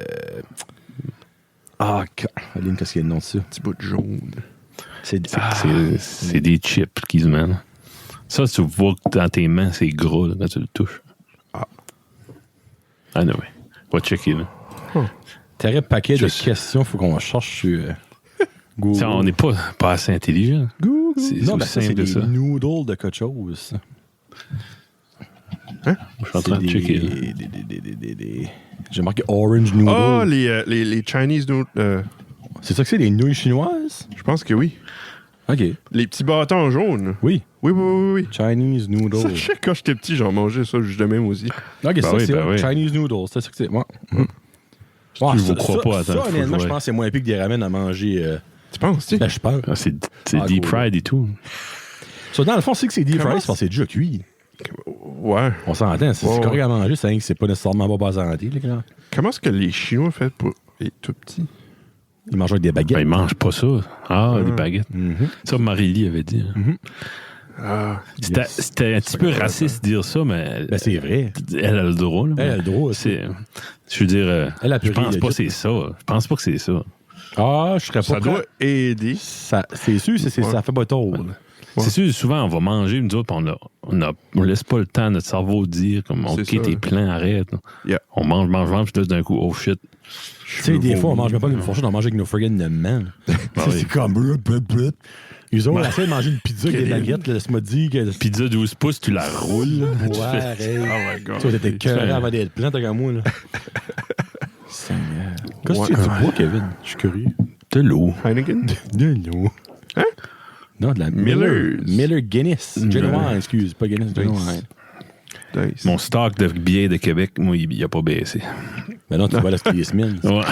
Ah, Aline, qu'est-ce qu'il y a le nom de ça? Petits bouts de jaune. C'est des chips qu'ils se mènent. Ça, tu vois que dans tes mains, c'est gros là, quand tu le touches. Ah, non, oui. Va checker, là. Terrible paquet de questions, faut qu'on cherche sur Google. On n'est pas assez intelligent. Google. C'est aussi simple de ça. C'est des noodles de quelque chose. Hein? Je suis en train de checker. J'ai marqué orange noodle. Ah, les Chinese noodles. C'est ça que c'est, des nouilles chinoises? Je pense que oui. OK. Les petits bâtons jaunes. Oui. Oui. Chinese noodles. Ça, je sais que quand j'étais petit, j'en mangeais ça juste de même aussi. OK, ça, c'est Chinese noodles. C'est ça que c'est. Ouais. Je vous crois pas. Ça, honnêtement, je pense que c'est moins épique que des ramen à manger. Tu penses, tu sais? Ben, je pense. C'est deep fried et tout. Ça, dans le fond, c'est que c'est deep fried, c'est déjà cuit. Ouais. On s'entend. C'est correct à manger, c'est pas nécessairement pas santé. Comment est-ce que les Chinois font pour être tout petits? Ils mangent avec des baguettes. Ben, ils mangent pas ça. Ah, des baguettes. Ça, Marie-Lie avait dit. C'était un petit peu raciste de dire ça, mais. Ben, c'est vrai. Elle a le droit. Là, elle a le droit. Je veux dire, je pense pas que c'est ça. Je pense pas que c'est ça. Ah, je serais pas ça doit aider. C'est sûr, ça fait pas tôt. C'est sûr, souvent, on va manger, nous autres, on laisse pas le temps à notre cerveau de dire, comme, OK, t'es plein, arrête. Yeah. On mange, puis d'un coup, oh shit. Tu sais, des fois, on mange même pas avec une fourchette, on mange avec nos friggin' de main. C'est comme... Ils ont essayé de manger une pizza avec des baguettes. Laisse-moi dire que... Pizza 12 pouces, tu la roules. Ouais, oh my God. Tu étais cœuré avant d'être plein, t'as comme moi, là. Seigneur. Qu'est-ce que tu bois, Kevin? Je suis curieux. De l'eau. Heineken? De l'eau. Hein? Non, de la Miller Guinness. Genuine, excuse. Pas Guinness, Genuine. Nice. Mon stock de billets de Québec, moi, il a pas baissé. Ben non, tu vas à la Skies Mills. Ouais.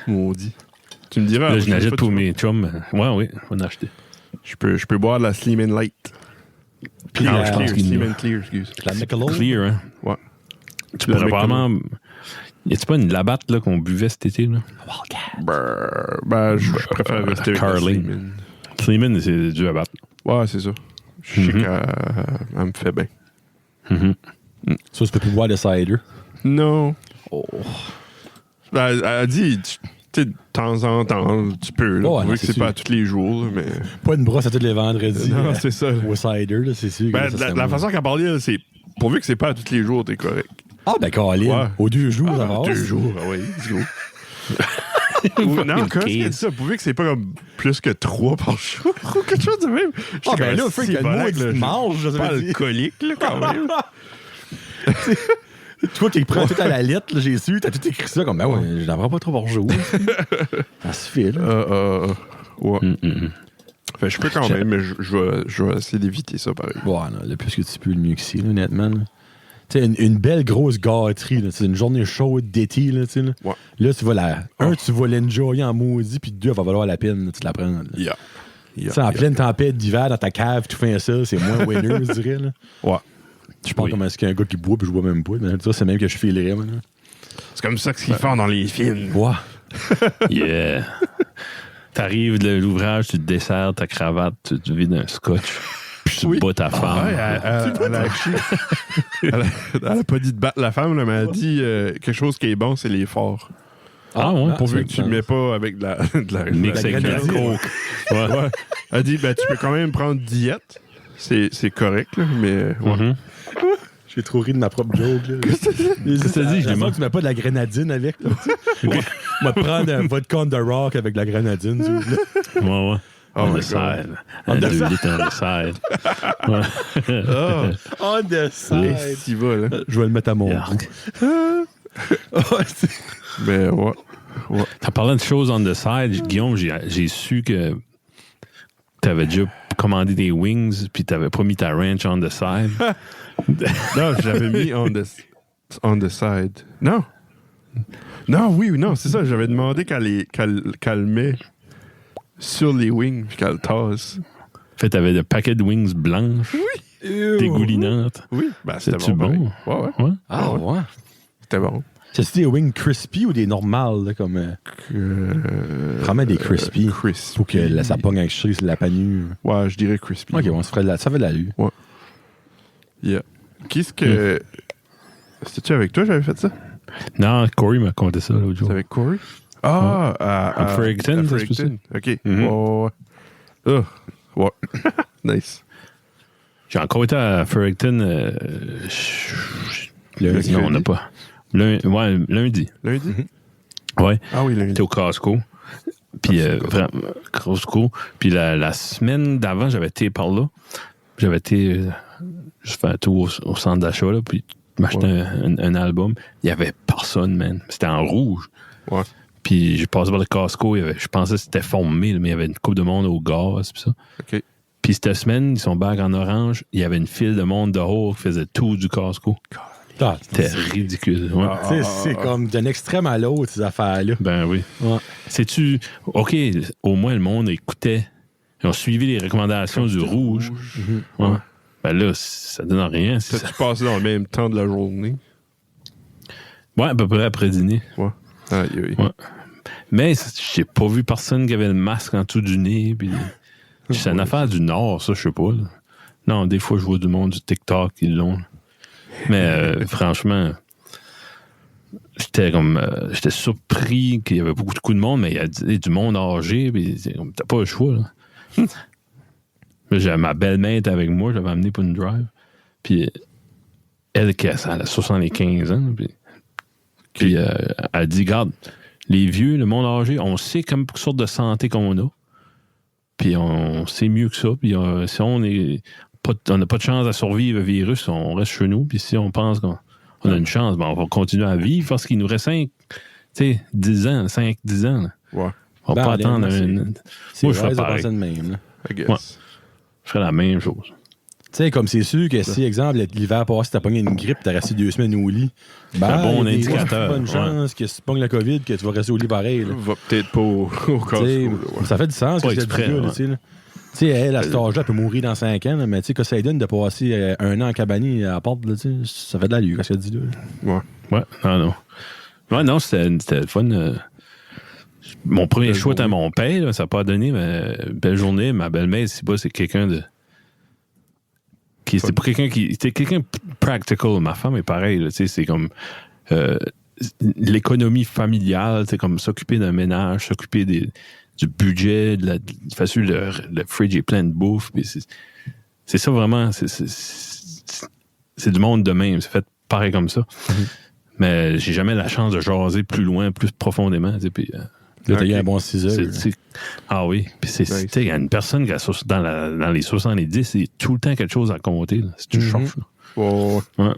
Maudit. Tu me diras. Là, je n'achète pour mes chums. Ouais, oui, on va en acheter. Je peux boire de la Slim and Light. Clear, Slim and Clear, excuse. La Michelob. Clear, hein? Ouais. Tu pourrais probablement... Y a-tu pas une Labatt là, qu'on buvait cet été, là? Ben, je préfère rester avec Carling. Sleeman, c'est du Labatt. Ouais, c'est ça. Je sais qu'elle me fait bien. Ça, tu peux plus boire de cider? Non. Oh. Ben, elle a dit... Tu sais, de temps en temps, tu peux. Là, ouais, vu que c'est pas tous les jours, mais... Pas une brosse à tous les vendredis. Non, c'est ça. Au cider, là, c'est sûr. Ben, la façon qu'elle parlait, c'est... Pourvu que c'est pas à tous les jours, t'es correct. Ah, ben, Colin. Ouais. Aux 2 jours, ça va. 2 jours, oui, let's go. Non, quand je dis ça, pourvu que c'est pas comme plus que 3 par jour ou quelque chose de même. Ah, ben là, fait que le mot est mange, pas alcoolique, là, quand même. Toi qui prends tout à la lettre, j'ai su, t'as tout écrit ça comme, ben ouais, je n'en prends pas trop par jour. Ça se fait, là. Ouais. Fait, je peux quand même, mais je vais essayer d'éviter ça, pareil. Ouais, non, le plus que tu peux, le mieux que c'est, honnêtement. Tu sais, une belle grosse gâterie, c'est une journée chaude d'été, là, tu sais. Ouais. Là, tu vas tu vas l'enjoyer en maudit, puis 2, elle va valoir la peine, là, tu te la prends. En pleine tempête d'hiver, dans ta cave, tout fait ça, c'est moins winner, je dirais, là. Ouais. Je pense comme est-ce qu'il y a un gars qui boit, puis je bois même pas. Mais ça, c'est même que je filerais, maintenant. C'est comme ça qu'ils font dans les films. Ouais. Yeah. T'arrives de l'ouvrage, tu te desserres ta cravate, tu vides un scotch, puis tu bats ta femme. Elle a pas dit de battre la femme, là, mais elle a dit quelque chose qui est bon, c'est l'effort. Ah ouais? Pourvu que tu ne mets pas avec de la mix avec de la coke. Ouais. Elle a dit, ben, tu peux quand même prendre diète. C'est correct, là, mais... Ouais. J'ai trop ri de ma propre joke. Qu'est-ce que tu dis? Tu mets pas de la grenadine avec. On va te prendre un vodka on the rock avec de la grenadine. Ouais. On the side. On the side. On the side. Tu vas, là. Je vais le mettre à mon Mais ouais. En parlant de choses on the side, Guillaume, j'ai su que t'avais déjà commandé des wings puis t'avais pas mis ta ranch on the side. Non, j'avais mis on the side. Non, c'est ça. J'avais demandé qu'elle met sur les wings puis qu'elle tasse. Fait, t'avais des paquets de wings blanches. Oui. Dégoulinantes. Oui. Ben, c'était bon. Ouais. Ah, ouais. C'était bon. C'est des wings crispy ou des normales, là, comme... Vraiment des crispy. Crispy. Faut que ça pogne avec la panure. Ouais, je dirais crispy. OK, on se ferait ça fait de l'allure. Ouais. Yeah. Qu'est-ce que... C'était-tu avec toi j'avais fait ça? Non, Corey m'a conté ça l'autre jour. C'est avec Corey? Ah, à Fredericton. OK. Ouais. Nice. J'ai encore été à Fredericton. Non, on n'a pas. Lundi. Lundi? Ouais. Ah oui, lundi. T'es au Costco. Puis, vraiment, Costco. Puis la semaine d'avant, j'avais été par là. J'avais été... je fais un tour au centre d'achat, là, puis m'acheter un album. Il n'y avait personne, man. C'était en rouge. Ouais. Puis j'ai passé par le Costco. Je pensais que c'était formé, mais il y avait une couple de monde au gaz. Puis ça. OK. Puis cette semaine, ils sont bagues en orange. Il y avait une file de monde dehors qui faisait tout du Costco. C'était ridicule. Ouais. C'est comme d'un extrême à l'autre, ces affaires-là. Ben oui. Ouais. Sais-tu... OK, au moins, le monde écoutait. Ils ont suivi les recommandations du rouge. Ouais. Ben là, ça donne rien. T'as-tu passé dans le même temps de la journée? Ouais, à peu près après dîner. Ouais. Ouais. Mais j'ai pas vu personne qui avait le masque en dessous du nez. Puis... C'est une affaire du Nord, ça, je sais pas. Là. Non, des fois, je vois du monde du TikTok, ils l'ont. Mais franchement, j'étais surpris qu'il y avait beaucoup de monde, mais il y a du monde âgé, puis t'as pas le choix. Là. J'avais ma belle-mère était avec moi, j'avais amené pour une drive. Puis elle, elle a 75 ans, puis elle dit, regarde, les vieux, le monde âgé, on sait quelle sorte de santé qu'on a. Puis on sait mieux que ça. Puis si on n'a pas de chance à survivre au virus, on reste chez nous. Puis si on pense qu'on a une chance, on va continuer à vivre parce qu'il nous reste 10 ans. Là. Ouais. On va pas attendre. Moi, je ferais pareil. Même, ouais. Je ferais la même chose. Tu sais, comme c'est sûr que si, exemple, l'hiver passé, t'as pogné une grippe, t'as resté 2 semaines au lit. C'est un bon indicateur. Bonne chance que si tu pognes la COVID, que tu vas rester au lit pareil. Là. Va peut-être pas au cas. Ça fait du sens que c'est le gars, tu sais, elle, à cet âge-là, elle peut mourir dans 5 ans, là, mais tu sais, que ça lui donne de passer 1 an en cabanie à la porte, là, ça fait de l'allure, qu'est-ce qu'elle dit là. Ouais, non. Ouais, non, c'était le fun. Mon premier choix était à mon père, là, ça n'a pas donné, mais belle journée. Ma belle-mère, c'est quelqu'un de. C'est pas quelqu'un qui. C'était quelqu'un practical. Ma femme est pareil, c'est comme. L'économie familiale, c'est comme s'occuper d'un ménage, s'occuper du budget, le fridge est plein de bouffe. C'est ça vraiment, c'est du monde de même. C'est fait pareil comme ça. Mm-hmm. Mais j'ai jamais la chance de jaser plus loin, plus profondément. Puis, là, t'as eu un bon 6 heures. Ah oui. Puis il y a une personne qui a dans les 70, c'est tout le temps quelque chose à compter. Là, si tu chauffes. Oh. Ouais.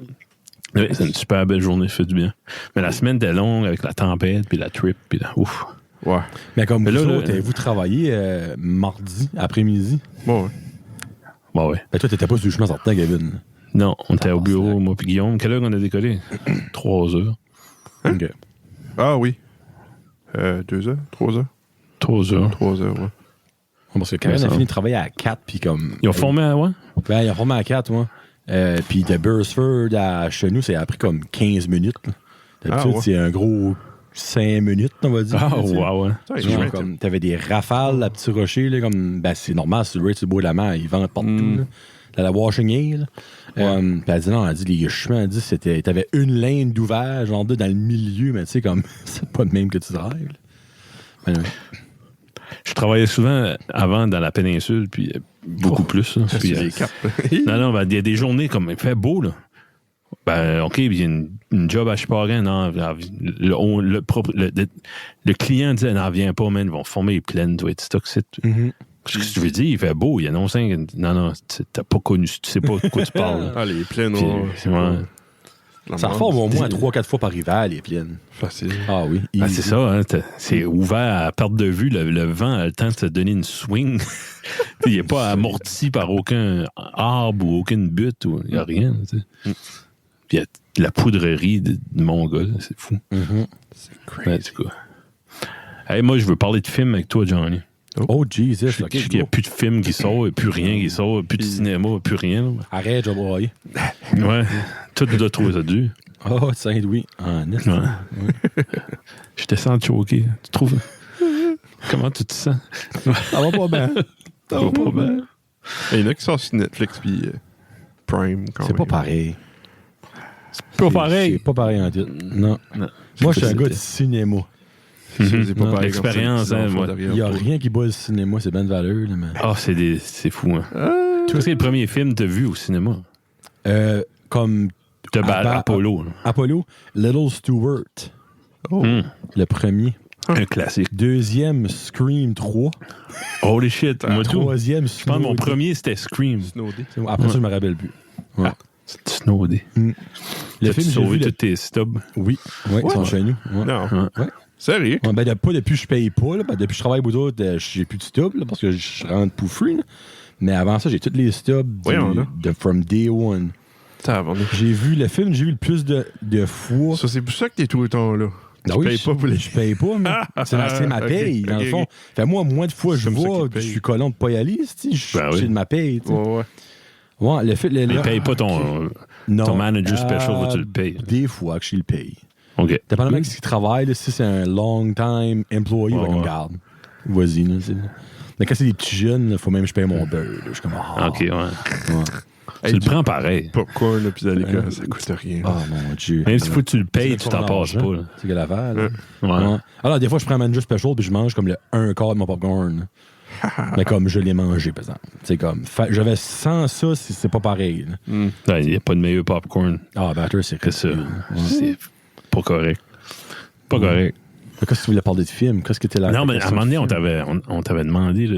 Oui, c'est une super belle journée, ça fait du bien. Mais la semaine était longue avec la tempête, puis la trip, puis là, ouf. Ouais. Mais comme vous autres, avez-vous travaillé mardi après-midi? Ouais. Bah ouais. Ben toi, t'étais pas sur le chemin certain, Kevin. Non, on était au bureau, moi puis Guillaume. Quelle heure on a décollé? 3 heures. Hein? OK. Ah oui. 2 heures? 3 heures? 3 heures. 3 heures, ouais. Parce que Kevin a fini de travailler à 4, puis comme... Ils ont formé à ouais? Ben, ils ont formé à 4, ouais. Puis de Burstford à chez nous, ça a pris comme 15 minutes. D'habitude, c'est un gros 5 minutes, on va dire. Ah, ouais. T'avais des rafales à petits rochers, là, comme, ben, c'est normal, c'est le beau de la mer, ils vendent partout. Là. Dans la Washing Hill. Puis elle dit non, elle dit les chemins, elle dit t'avais une ligne d'ouvert, genre dans le milieu, mais tu sais, comme, c'est pas le même que tu drives. Ben, je travaillais souvent avant dans la péninsule, puis beaucoup plus. Là. Puis, non, ben, il y a des journées comme il fait beau, là. Ben, OK, il y a une job à Chipagan. Non, le client disait, non, viens pas, man, ils vont former les plaines, tu vas être toxique. Ce que je veux dire, il fait beau, il annonce non, t'as pas connu, tu sais pas de quoi tu parles. Ah, les plaines, ça reforme au moins 3-4 fois par hiver, les plaines. Facile. Ah oui. Ah, c'est ça, hein, c'est ouvert à perte de vue. Le vent a le temps de te donner une swing. Il n'est pas amorti par aucun arbre ou aucune butte. Il n'y a rien. Puis il y a la poudrerie de mon gars. C'est fou. C'est crazy. Ouais, hey, moi, je veux parler de films avec toi, Johnny. Oh, Jesus. Il n'y a plus de films qui sortent, il n'y a plus rien qui sort, il n'y a plus de cinéma, il n'y a plus rien. Là. Arrête, je vais broyer. Ouais. Tout doit trouver ça dur. Oh, Saint-Louis. Ah, net. Ouais. Je te sens choqué. Tu trouves? Comment tu te sens? Ça va pas bien. Ça va pas bien. Il y en a qui sont sur Netflix puis Prime. C'est pas pareil. C'est pas pareil. C'est pas pareil en tout. Non. Moi, je suis un gars de cinéma. C'est pas pareil. L'expérience, hein, moi. Il n'y a rien qui bat le cinéma, c'est bien de valeur. Là, man. Ah, c'est fou, hein. Tu vois, c'est le premier film que tu as vu au cinéma? Comme... Apollo. Apollo, Little Stewart. Oh. Le premier. Un classique. Deuxième, Scream 3. Holy shit. Moi, troisième, je pense que mon premier, c'était Scream. Après ça, je me rappelle plus. Ouais. C'était Snowdé. Le film, j'ai sauvé vu tous tes stubs. Oui, ils sont chez nous. Ouais. Non. Ouais. Sérieux? Ouais, ben, pas depuis que je paye pas. Là, depuis que je travaille au bout j'ai plus de stubs là, parce que je rentre pour free. Là. Mais avant ça, j'ai tous les stubs de From Day One. J'ai vu le film, j'ai vu le plus de fois. Ça, c'est pour ça que t'es tout le temps là. Je paye pas pour les... Je paye pas, mais c'est ma paye, dans le fond. Fait moi, moins de fois je vois, je suis collant de pas y aller, c'est de ma paye. Ouais, il paye pas ton manager special, tu le payes. Des fois que je le paye. OK. Dépendamment de ce qu'il travaille, si c'est un long time employee, on garde. Vas-y, là. Mais quand c'est des petits jeunes, il faut même que je paye mon beurre. Je suis comme, OK, ouais. Tu le prends pareil. Popcorn, puis d'aller, ça coûte rien. Oh mon Dieu. Même s'il faut que tu le payes, tu t'en passes pas. C'est que l'affaire. Ouais. Alors, des fois, je prends un Manager Special puis je mange comme le 1/4 de mon popcorn. Mais comme je l'ai mangé, par exemple. C'est comme, j'avais sans ça, c'est pas pareil. Il n'y a pas de meilleur popcorn. Ah, Batter, c'est que ça. C'est pas correct. Pas correct. Qu'est-ce que tu voulais parler de films? Qu'est-ce que tu là? Non, mais à un moment donné, on t'avait demandé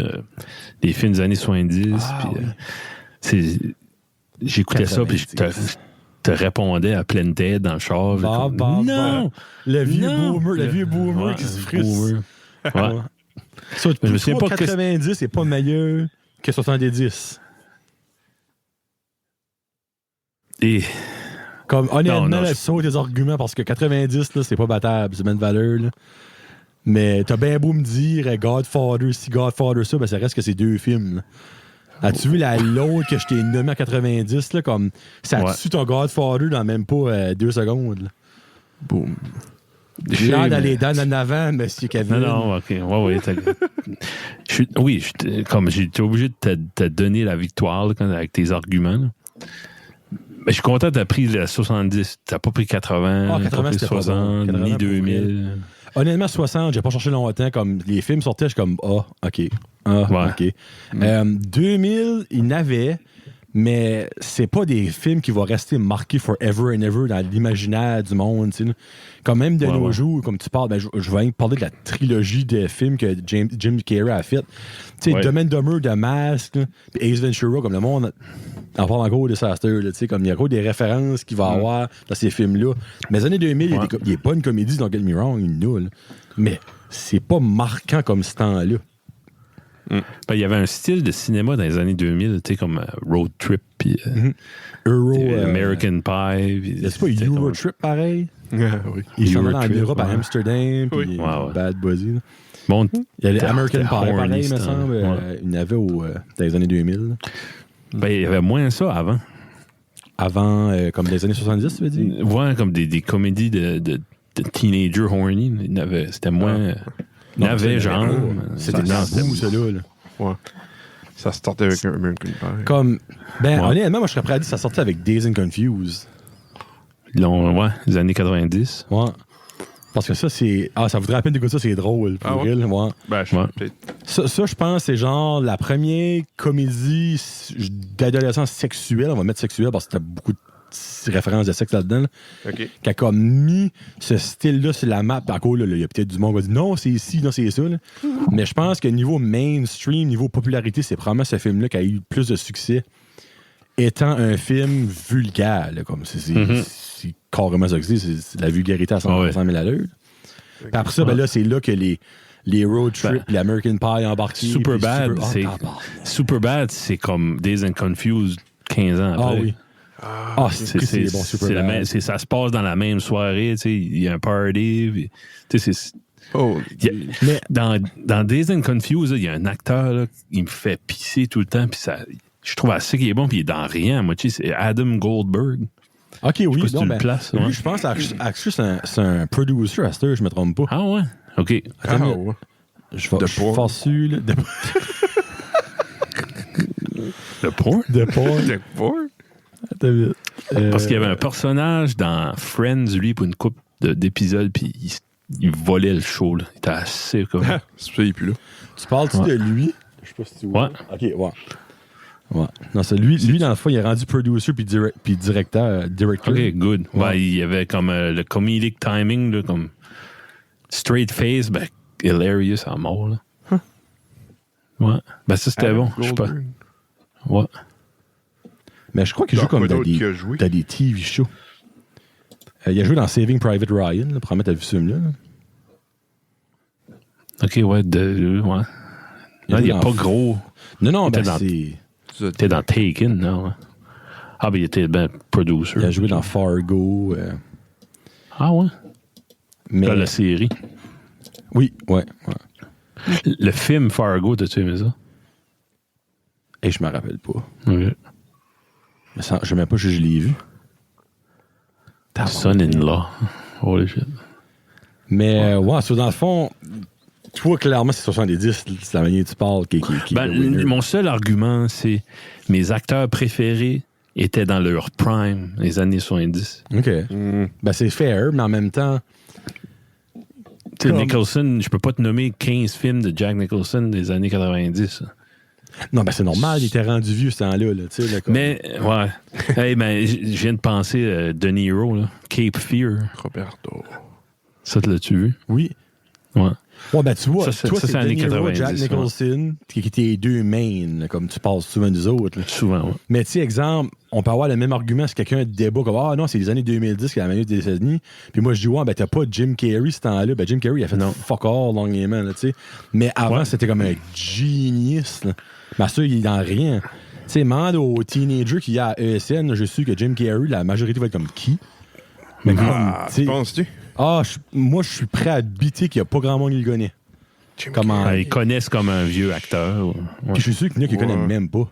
les films des années 70. J'écoutais ça, puis je te répondais à pleine tête dans le char. Non! Le vieux boomer qui se frisse. Ouais. Ça, je me souviens pas 90 c'est pas meilleur que 70. Et... Comme, honnêtement, là, saute des arguments parce que 90, là, c'est pas battable, c'est même de valeur. Là. Mais t'as bien beau me dire Godfather, si Godfather ça, ben ça reste que c'est 2 films. Là. As-tu vu l'autre que je t'ai nommé en 90, là, comme ça tue ton Godfather dans même pas 2 secondes. Là. Boum. Là, dans les dents en avant, monsieur Kevin. Non, OK. Ouais. Comme j'ai été obligé de te donner la victoire là, avec tes arguments. Là. Mais je suis content que tu as pris le 70. Tu n'as pas pris 80, 80 pris 60, bon. ni 2000. Honnêtement, 60, j'ai pas cherché longtemps. Comme les films sortaient, je suis comme, OK. OK. 2000, il n'avait, mais c'est pas des films qui vont rester marqués forever and ever dans l'imaginaire du monde. Tu sais. Quand même de nos jours, comme tu parles, je vais parler de la trilogie de films que Jim Carrey a fait. Tu sais, Domaine d'Humeur, de Mask, puis Ace Ventura, comme le monde en parle encore de Disaster. Comme il y a encore des références qu'il va y avoir dans ces films-là. Mais les années 2000, il y a des bonnes comédies, don't get me wrong, nul. Mais c'est pas marquant comme ce temps-là. Il y avait un style de cinéma dans les années 2000, tu sais, comme Road Trip, puis American Pie. C'est pas Euro Trip pareil? Oui. Ils sont en Europe à Amsterdam, puis Bad Buzzy. Bon, il y a les American Pie, pareil, me semble. Il y en avait dans les années 2000. Il y avait moins ça avant. Avant, comme des années 70, tu veux dire? Ouais, comme des comédies de teenager horny. C'était moins... Il y avait genre... C'était tabou, ça, là. Ouais. Ça sortait avec un American Pie. Comme... honnêtement, moi, je serais prêt à dire que ça sortait avec Dazed and Confused. Les années 90. Ouais. Parce que ça, c'est... ça voudrait à peine d'écouter ça, c'est drôle. Pour ouais? Ouais. Peut-être. Ça, je pense, c'est genre la première comédie d'adolescence sexuelle. On va mettre sexuelle parce que t'as beaucoup de références de sexe là-dedans. Là, qui a comme mis ce style-là sur la map. Encore, il y a peut-être du monde qui va dire non, c'est ici, non, c'est ça. Là. Mais je pense que niveau mainstream, niveau popularité, c'est probablement ce film-là qui a eu plus de succès. Étant un film vulgaire, là, comme c'est carrément ça que c'est de la vulgarité à 100 000 à l'heure. Puis après ça, là, c'est là que les road trips, l'American Pie embarqués. Superbad, c'est comme Dazed and Confused 15 ans après. Ah oui. C'est bon, Superbad. Ça se passe dans la même soirée, il y a un party. Mais dans Dazed and Confused, il y a un acteur là, il me fait pisser tout le temps, puis je trouve assez qu'il est bon, puis il est dans rien. Moi, c'est Adam Goldberg. OK, oui. Je sais pas si tu le places. Lui, je pense que c'est un producer à cette heure, je me trompe pas. Ah ouais? OK. Attends, je suis farci, là. De porn? De porn? Parce qu'il y avait un personnage dans Friends, lui, pour une couple d'épisodes, puis il volait le show. Là. Il était assez comme... C'est ça, il est plus là. Tu parles-tu de lui? Je sais pas si tu vois. OK, ouais. Non, c'est lui, dans le fond, il est rendu producer puis directeur. OK, good. Ouais, il y avait comme le comedic timing, là, comme straight face, hilarious à mort. Là. Ouais. Ça, c'était bon. Je sais pas. Ouais. Mais je crois qu'il joue comme dans des TV shows. Il a joué dans Saving Private Ryan. Là, probablement, t'as vu ce film-là. OK, ouais. Non, il est pas gros. Non, c'est... T'es dans Taken, non? Ah, il était producer. Il a joué dans Fargo. Ah, ouais? Mais... Dans la série. Oui, ouais. Le film Fargo, t'as-tu aimé ça? Et je me rappelle pas. OK. Je sais même pas si je l'ai vu. Son-in-law. Holy shit. Mais, dans le fond, toi, clairement, c'est 70, c'est la manière dont tu parles qui mon seul argument, c'est mes acteurs préférés étaient dans leur prime, les années 70. OK. Ben, c'est fair, mais en même temps... Tu sais, Nicholson, je peux pas te nommer 15 films de Jack Nicholson des années 90. Non, ben c'est normal, il était rendu vieux ce temps-là. Là, mais, ouais. Hey, ben, je viens de penser De Niro, là, Cape Fear. Roberto. Ça, l'as-tu vu? Oui. Ouais. Ouais, ben tu vois, ça, toi, c'est années De Niro, 90, Jack Nicholson, qui étaient les deux mains, là, comme tu passes souvent des autres. Là. Souvent, ouais. Mais tu sais, exemple, on peut avoir le même argument si quelqu'un débat comme « Ah non, c'est les années 2010 qui est la manière des États-Unis. » Puis moi, je dis « Ouais, ben t'as pas Jim Carrey ce temps-là. » Ben Jim Carrey, il a fait fuck all longuement, là, tu sais. Mais avant, c'était comme un genius, là. Mais ça, il est dans rien. Tu sais, demande aux teenagers qui y a à ESN, je suis que Jim Carrey, la majorité va être comme qui? Mais penses-tu? Moi, je suis prêt à admiter qu'il n'y a pas grand monde qui le connaît. Ils connaissent comme un vieux acteur. Ouais. Puis je suis sûr qu'il y en a qui ne connaissent même pas.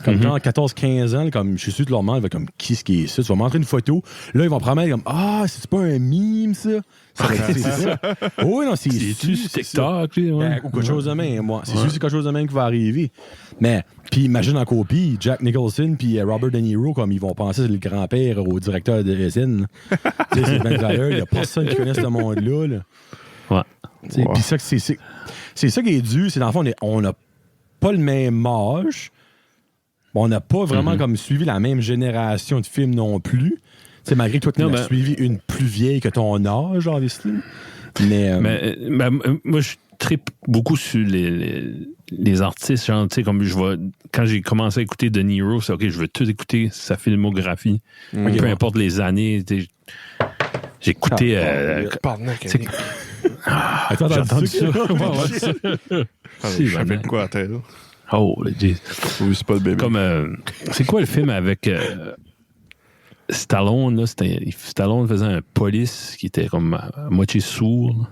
Comme genre 14-15 ans, comme je suis sûr que leur demande va comme qui ce qui est ça. Tu vas montrer une photo, là ils vont promettre comme c'est pas un mime ça. C'est ça. Oui, non, c'est TikTok, ou quelque chose de même, moi. C'est sûr que c'est quelque chose de même qui va arriver. Mais puis imagine en copie, Jack Nicholson puis Robert De Niro comme ils vont penser c'est le grand-père au directeur de SN. C'est Ben Zaire, il y a personne qui connaît ce monde-là. Là. Ouais. Puis ça c'est ça qui est dû, c'est dans le fond on n'a pas le même âge. On n'a pas vraiment comme suivi la même génération de films non plus. T'sais, malgré que toi, tu as suivi une plus vieille que ton âge, obviously. Mais moi, je trippe beaucoup sur les artistes. Genre, comme quand j'ai commencé à écouter De Niro, c'est OK, je veux tout écouter sa filmographie. Peu importe les années. J'ai écouté... Attends, j'ai entendu ça. Je savais de quoi à tête, là. Oh, les oui, c'est pas le bébé. Comme, c'est quoi le film avec Stallone? Là, Stallone faisait un police qui était comme à moitié sourd.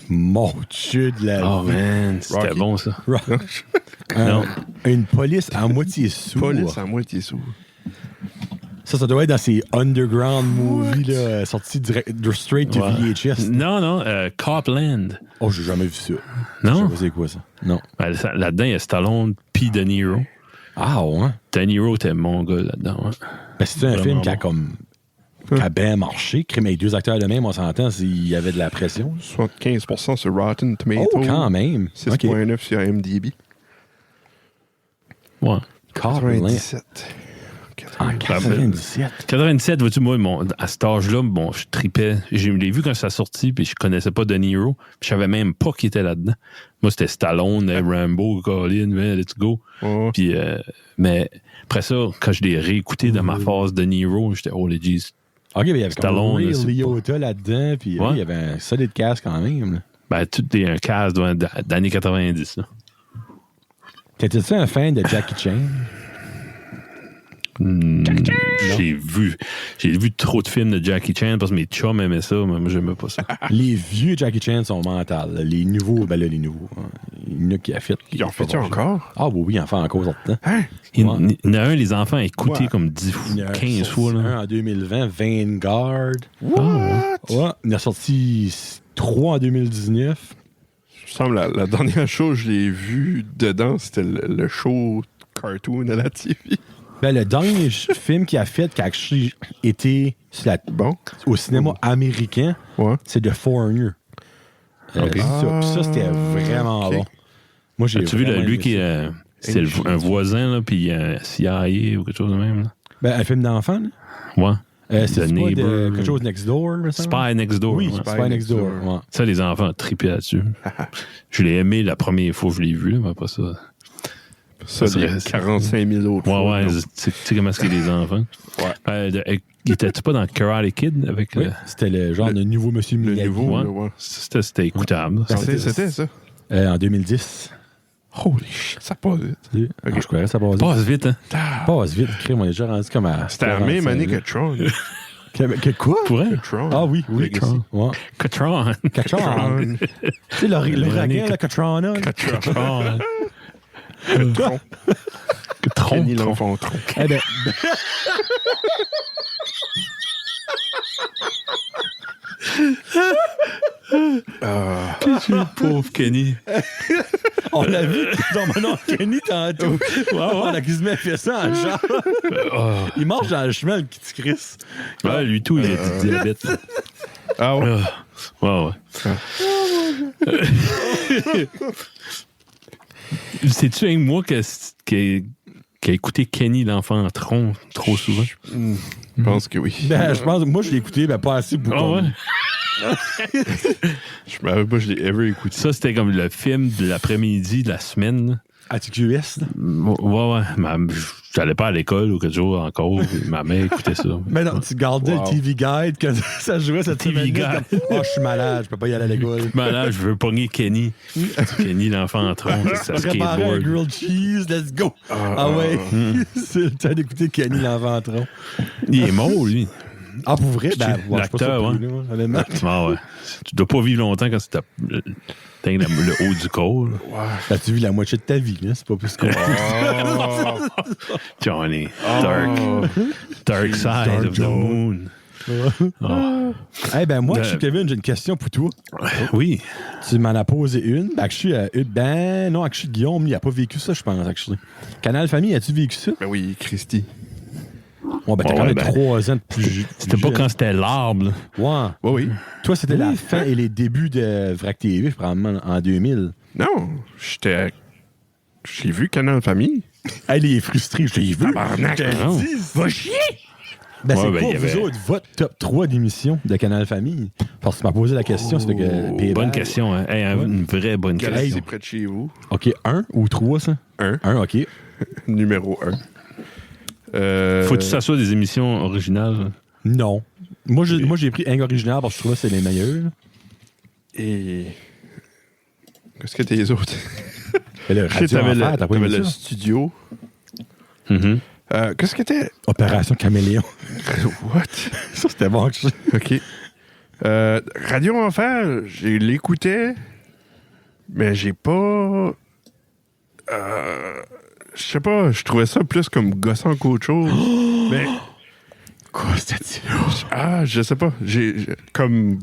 Mon Dieu de la vie. Oh man, c'était bon ça. Non. Une police à moitié sourd. Police à moitié sourd. Ça doit être dans ces underground movies là, sortis direct straight to VHS. Non, Copland. Oh, j'ai jamais vu ça. Non? Je sais pas c'est quoi ça. Non. Ben, là-dedans, il y a Stallone puis De Niro. Ah ouais? De Niro était mon gars là-dedans. Ouais. Ben, c'est un film qui a comme... qui a bien marché. Crime avec deux acteurs de même, on s'entend s'il y avait de la pression. 75% sur Rotten Tomatoes. Oh, quand même. 6.9 sur IMDb. Ouais. 97. En 97. 97, vois-tu, moi, à cet âge-là, je tripais. Je l'ai vu quand ça sortit, puis je connaissais pas De Niro, puis je savais même pas qui était là-dedans. Moi, c'était Stallone, Rambo, Colin, let's go. Puis, mais après ça, quand je l'ai réécouté dans ma phase De Niro, j'étais, oh, les G's. OK, mais il y avait Stallone, comme Ray Liotta là-dedans, puis il y avait un solide cast quand même. Là. Ben, tout est un cast d'années 90. T'étais-tu un fan de Jackie Chan? J'ai vu trop de films de Jackie Chan parce que mes chums aimaient ça, mais moi j'aimais pas ça. Les vieux Jackie Chan sont mentales. Les nouveaux, les nouveaux. Il y en a qui a fait. Ils en fait encore? Ah oui, il en fait encore sortant. Hein? Il y en a un, les enfants écoutés comme 10 15 fois. Là. Un en 2020, Vanguard. What? Ouais, il a sorti 3 en 2019. Je semble la dernière chose que je l'ai vu dedans, c'était le show cartoon à la TV. Ben, le dernier film qu'il a fait, qui a été au cinéma américain, c'est The Foreigner. Ça, c'était vraiment bon. Moi, as-tu vu lui qui est un voisin, là, puis CIA ou quelque chose de même? Là? Ben, un film d'enfant, là? Ouais. C'est pas quelque chose Next Door, me semble? Spy Next Door. Oui, Spy Next Door. Ouais. Ça, les enfants tripaient là-dessus. Je l'ai aimé la première fois que je l'ai vu, mais pas ça. Ça, il y a 45 000 autres. Ouais, tu sais comment c'est les enfants. Ouais. Était-tu pas dans Karate Kid avec. Oui, c'était le genre de nouveau Monsieur Miyagi. C'était écoutable. C'était ça. En 2010. Holy shit, ça passe vite. Okay. Je croirais que ça passe vite. Passe vite, hein? Passe vite, crime, on est déjà rendu comme à. C'était la même année que Tron. Que quoi? Pour elle? Tron. Ah oui, Tron. Ouais. Tron. Tu sais, l'ouragan, la Katrona. Tron. Kenny l'enfant tronc. Eh ben. Pauvre Kenny. On l'a vu dans mon nom Kenny tantôt. On a quasiment fait ça en genre. Il marche dans le chemin, le petit Chris. Ouais, lui tout, il a du diabète. Ah ouais? Ouais. C'est-tu un moi qui a écouté Kenny l'enfant tronc trop souvent? Je pense que oui. Ben, je pense, moi, je l'ai écouté, ben, pas assez pour. Ah ouais? Je me rappelle pas, je l'ai ever écouté. Ça, c'était comme le film de l'après-midi de la semaine. À TQS? Ouais. J'allais pas à l'école ou quelque chose encore. Ma mère écoutait ça. Mais non, tu gardais le TV Guide quand ça jouait cette TV Guide. Oh, je suis malade, je peux pas y aller à l'école. Je suis malade, je veux pogner Kenny. Kenny, l'enfant en tronc, c'est sa Préparer un skateboard. grilled cheese, let's go! Ah ouais, c'est le temps d'écouter Kenny l'enfant en tronc. Il est mort, lui. Ah, pour vrai? Ben, ouais, l'acteur, je suis pas surpris, là, honnêtement. Ah ouais. Tu dois pas vivre longtemps quand tu t'as le haut du corps. As-tu vu la moitié de ta vie, là? C'est pas plus que Johnny. Dark side of the moon. Eh ben, moi, je suis Kevin, j'ai une question pour toi. Oui. Tu m'en as posé une. Ben, non, Guillaume, il a pas vécu ça, je pense, actually. Canal Famille, as-tu vécu ça? Ben oui, Christy. Ouais, ben, t'as quand même 3 ans de plus. C'était pas quand c'était l'arbre, là. Ouais. Oui. Toi, c'était la fin et les débuts de Vrac TV, probablement, en 2000. Non, j'ai vu Canal Famille. Elle est frustrée, je l'ai vu. Tabarnak. Va chier! Ben, c'est Ouais, quoi, il y vous avait- autres, votre top 3 d'émissions de Canal Famille? Parce que tu m'as posé la question, ça fait que... Payback. Bonne question, hein. Hey, une vraie bonne Galaxy question. près de chez vous. OK, 1 ou 3, ça? 1. 1, OK. Numéro 1. Faut-tu que ça soit des émissions originales? Non. Moi, j'ai pris un original parce que je trouve que c'est les meilleurs. Et. Qu'est-ce que t'es les autres? Mais le Je sais, Radio Enfer, t'as pas aimé t'avais le ça? studio. Mm-hmm. Qu'est-ce que t'es? Opération Caméléon. What? Ça, c'était bon. OK. Radio Enfer, j'ai l'écoutais, mais j'ai pas. Je sais pas, je trouvais ça plus comme gossant qu'autre chose. Mais. Quoi, c'était Je sais pas. J'ai comme.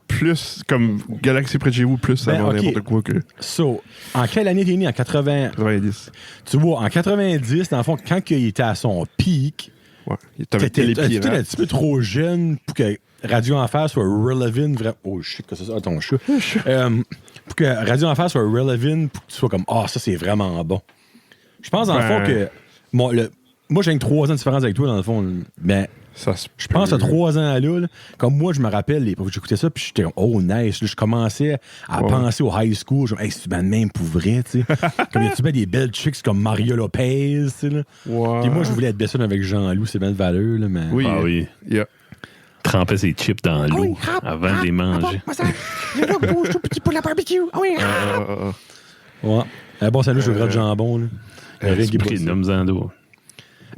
Plus comme Galaxy près de chez vous, plus Ben, avant ok. n'importe quoi que So, en quelle année t'es né? En 80... 90. Tu vois, en 90, dans le fond, quand il était à son pic, Ouais. T'avais t'étais un Télépirate. petit peu trop jeune pour que Radio Enfer soit relevant. Oh, shit, que c'est ça? Ton chat. Pour que Radio Enfer soit relevant, pour que tu sois comme, ça, c'est vraiment bon. Je pense, dans le fond, que... moi, j'ai 3 ans de différence avec toi, dans le fond. Mais je pense à 3 ans là, comme moi, je me rappelle, j'écoutais ça, puis j'étais comme, oh, nice. Là, je commençais à penser au high school. Je me disais, hey, c'est bien de même pour vrai, tu sais. Comme, y a-tu bien des belles chicks comme Maria Lopez, tu sais, là. Ouais. Puis moi, je voulais être besson avec Jean-Loup, c'est bien de valeur, là, mais... Oui. Ah oui. Yeah. Tremper ses chips dans l'eau avant de les manger. bouge tout petit pour la barbecue. Ouais. Bon, salut, je veux de jambon, là. Tu pris nomme-en d'eau.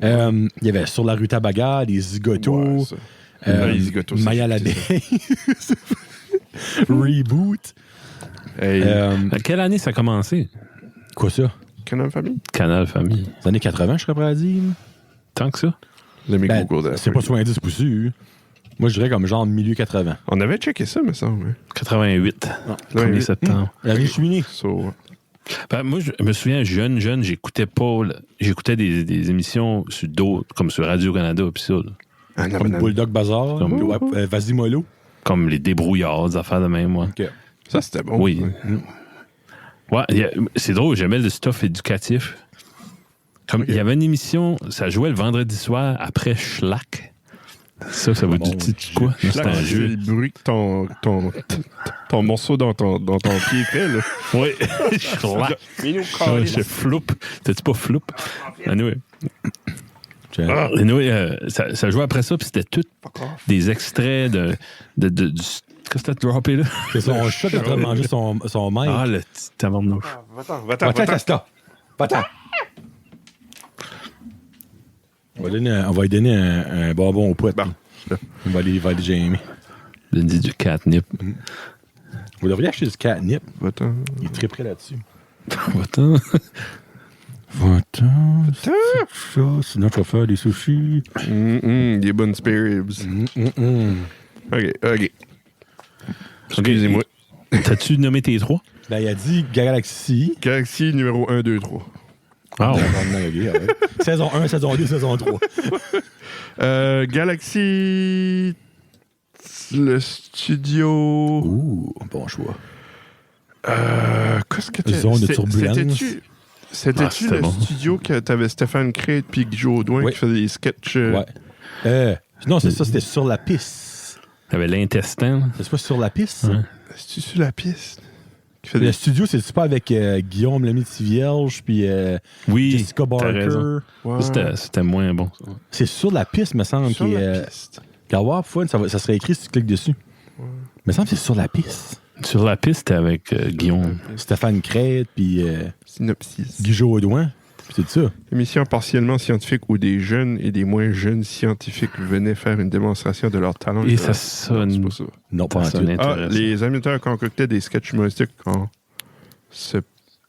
Il y avait Sur la rue Tabaga, les zigotos, Ouais, ça. Les zigotos, ça, Maya j'ai l'abeille, Reboot. Hey. À quelle année ça a commencé? Quoi ça? Canal Famille? Canal Famille. Les années 80, je serais prêt à dire. Tant que ça? Let me Ben, Google that. c'est pas 70 poussus. Moi, je dirais comme genre milieu 80. On avait checké ça, me semble. 88. 1er septembre. La vie cheminée. So, Ben, moi, je me souviens, jeune, j'écoutais pas. J'écoutais des émissions sur d'autres, comme sur Radio-Canada, pis ça. Là. Comme Bulldog Bazar. Comme- Vas-y Mollo. Comme les débrouillards, des affaires de même, moi. OK. ça, c'était bon. Oui. Ouais, c'est drôle, j'aimais le stuff éducatif. Comme il y avait une émission, ça jouait le vendredi soir après Schlack. Ça vous dit quoi? Là, C'est un c'est jeu. le bruit que ton morceau dans ton pied fait, là. Oui, Schlack. Ouais, je floupe. T'as-tu pas floupe? Anyway. Anyway, ça jouait après ça, puis c'était tout des extraits de qu'est-ce que t'as droppé là? C'est son chat qui est en train de manger son mic. Ah, le petit tabarnouche. Va-t'en. Testa. Va-t'en. On va lui donner un bonbon au pote. Bon. Il va aller Jamie. Il dit du catnip. Vous devriez acheter du catnip. Va-t'en. Il est très près là-dessus. Va-t'en. Va-t'en. Ça, sinon tu vas faire des sushis. Des bonnes spare ribs. OK. Excusez-moi. T'as-tu nommé tes 3? Ben, il a dit Galaxy. Galaxy numéro 1, 2, 3. Ah, Saison 1, saison 2, saison 3. Galaxy... Le studio... Ouh, bon choix. Qu'est-ce que tu Zone de turbulence. C'était-tu le studio que t'avais Stéphane Crête puis Guy Audouin qui faisait des sketchs? Ouais. Non, c'est ça, c'était Sur la piste. T'avais l'intestin. C'est pas Sur la piste? Ouais. C'est-tu sur la piste? Le studio, c'est pas avec Guillaume Lemaitre-Vierge puis Jessica Barker. Ouais. C'était moins bon. Ça. C'est Sur la piste, me semble. Sur la piste. Regarde, ça serait écrit si tu cliques dessus. Ouais. Me semble que c'est Sur la piste. Sur la piste, c'était avec Guillaume. Stéphane Crête, puis Synopsis. Guy Audouin. C'est ça. Émission partiellement scientifique où des jeunes et des moins jeunes scientifiques venaient faire une démonstration de leur talent. Et ça sonne... C'est pas ça. Non, pas ça. Les animateurs concoctaient des sketchs humoristiques en se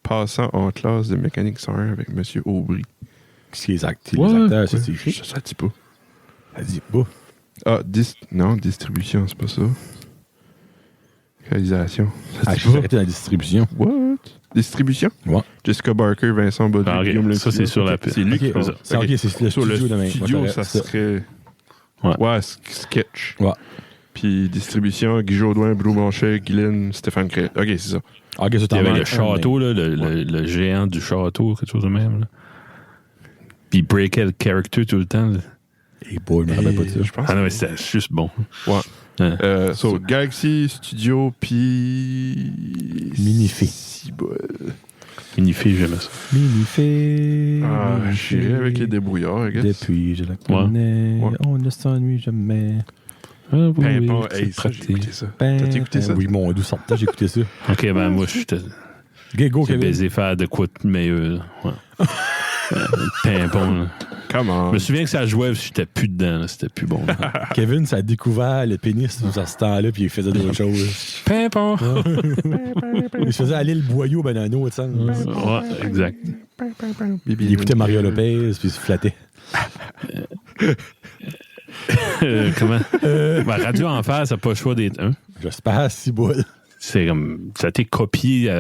passant en classe de mécanique 101 avec M. Aubry. Qu'est-ce qu'ils les acteurs, ça, c'est écrit? Ça dit pas. Ça dit pas. Non, distribution, c'est pas ça. Réalisation. J'ai arrêté la distribution. What? Distribution? Ouais. Jessica Barker, Vincent Baudry, Guillaume Le ça, c'est sur la piste. C'est lui qui fait ça. OK, c'est le studio demain. Studio, ça serait... Ouais, sketch. Ouais. Puis distribution, Guy Audouin, Blue Manchet, Guylaine, Stéphane Crête. OK, c'est ça. Okay, il y avait le château, là, le géant du château, quelque chose de même. Là. Puis il breakait le character tout le temps. Là. Et boy, je me rappelle pas de ça. Je pense. Ah non, mais c'était juste bon. Ouais. Galaxy Studio, puis... Minifé. Minifé, j'aimais ça. Minifé. J'irai avec les débrouillards, I guess. Depuis, je la connais. On ne s'ennuie jamais. Pimpon, j'ai écouté ça. T'as écouté ça? Oui, mon doux sortant, j'ai écouté ça. OK, ben moi, j'ai baisé faire de quoi de meilleur. Ouais. Pimpon, là. Comment? Je me souviens que ça jouait, j'étais plus dedans, là. C'était plus bon. Kevin, ça a découvert le pénis dans ce temps-là, puis il faisait d'autres choses. Pimpon! Il se faisait aller le boyau ben un autre sens. Ouais, exact. Il écoutait Mario Lopez, puis il se flattait. Comment? Radio Enfer, ça n'a pas le choix d'être un. J'espère, si bol. C'est comme. Ça a été copié.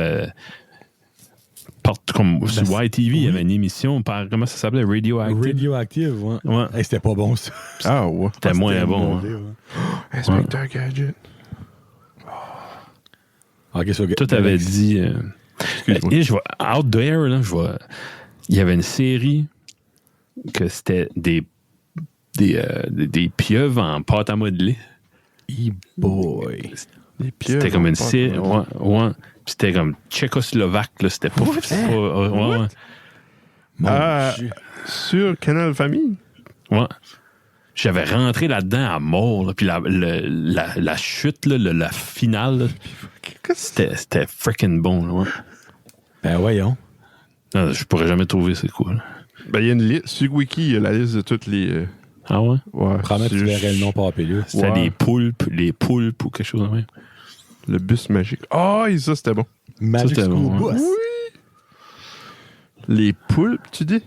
Comme sur YTV, il y avait une émission par. Comment ça s'appelait? Radioactive, ouais. Hey, c'était pas bon, ça. Ah, ouais. C'était moins bon. Inspecteur Gadget. Tout avait dit. Et je vois. Out there, là, je vois. Il y avait une série que c'était des pieuvres en pâte à modeler. E-boy. C'était comme une série. Ouais. C'était comme tchécoslovaque, là. C'était pas. Sur Canal Famille? Ouais. J'avais rentré là-dedans à mort, là, puis la chute, là, la finale, là, c'était freaking bon. Là, ouais. Ben voyons. Non, je pourrais jamais trouver c'est quoi. Là. Ben il y a une liste. Sur Wiki, il y a la liste de toutes les... Ah ouais? Ouais. Probablement que tu verrais le nom par là. C'était les poulpes ou quelque chose de même. Le bus magique. Ah, ça c'était bon. Magic ça, School bon, Bus. Oui. Les poulpes, tu dis?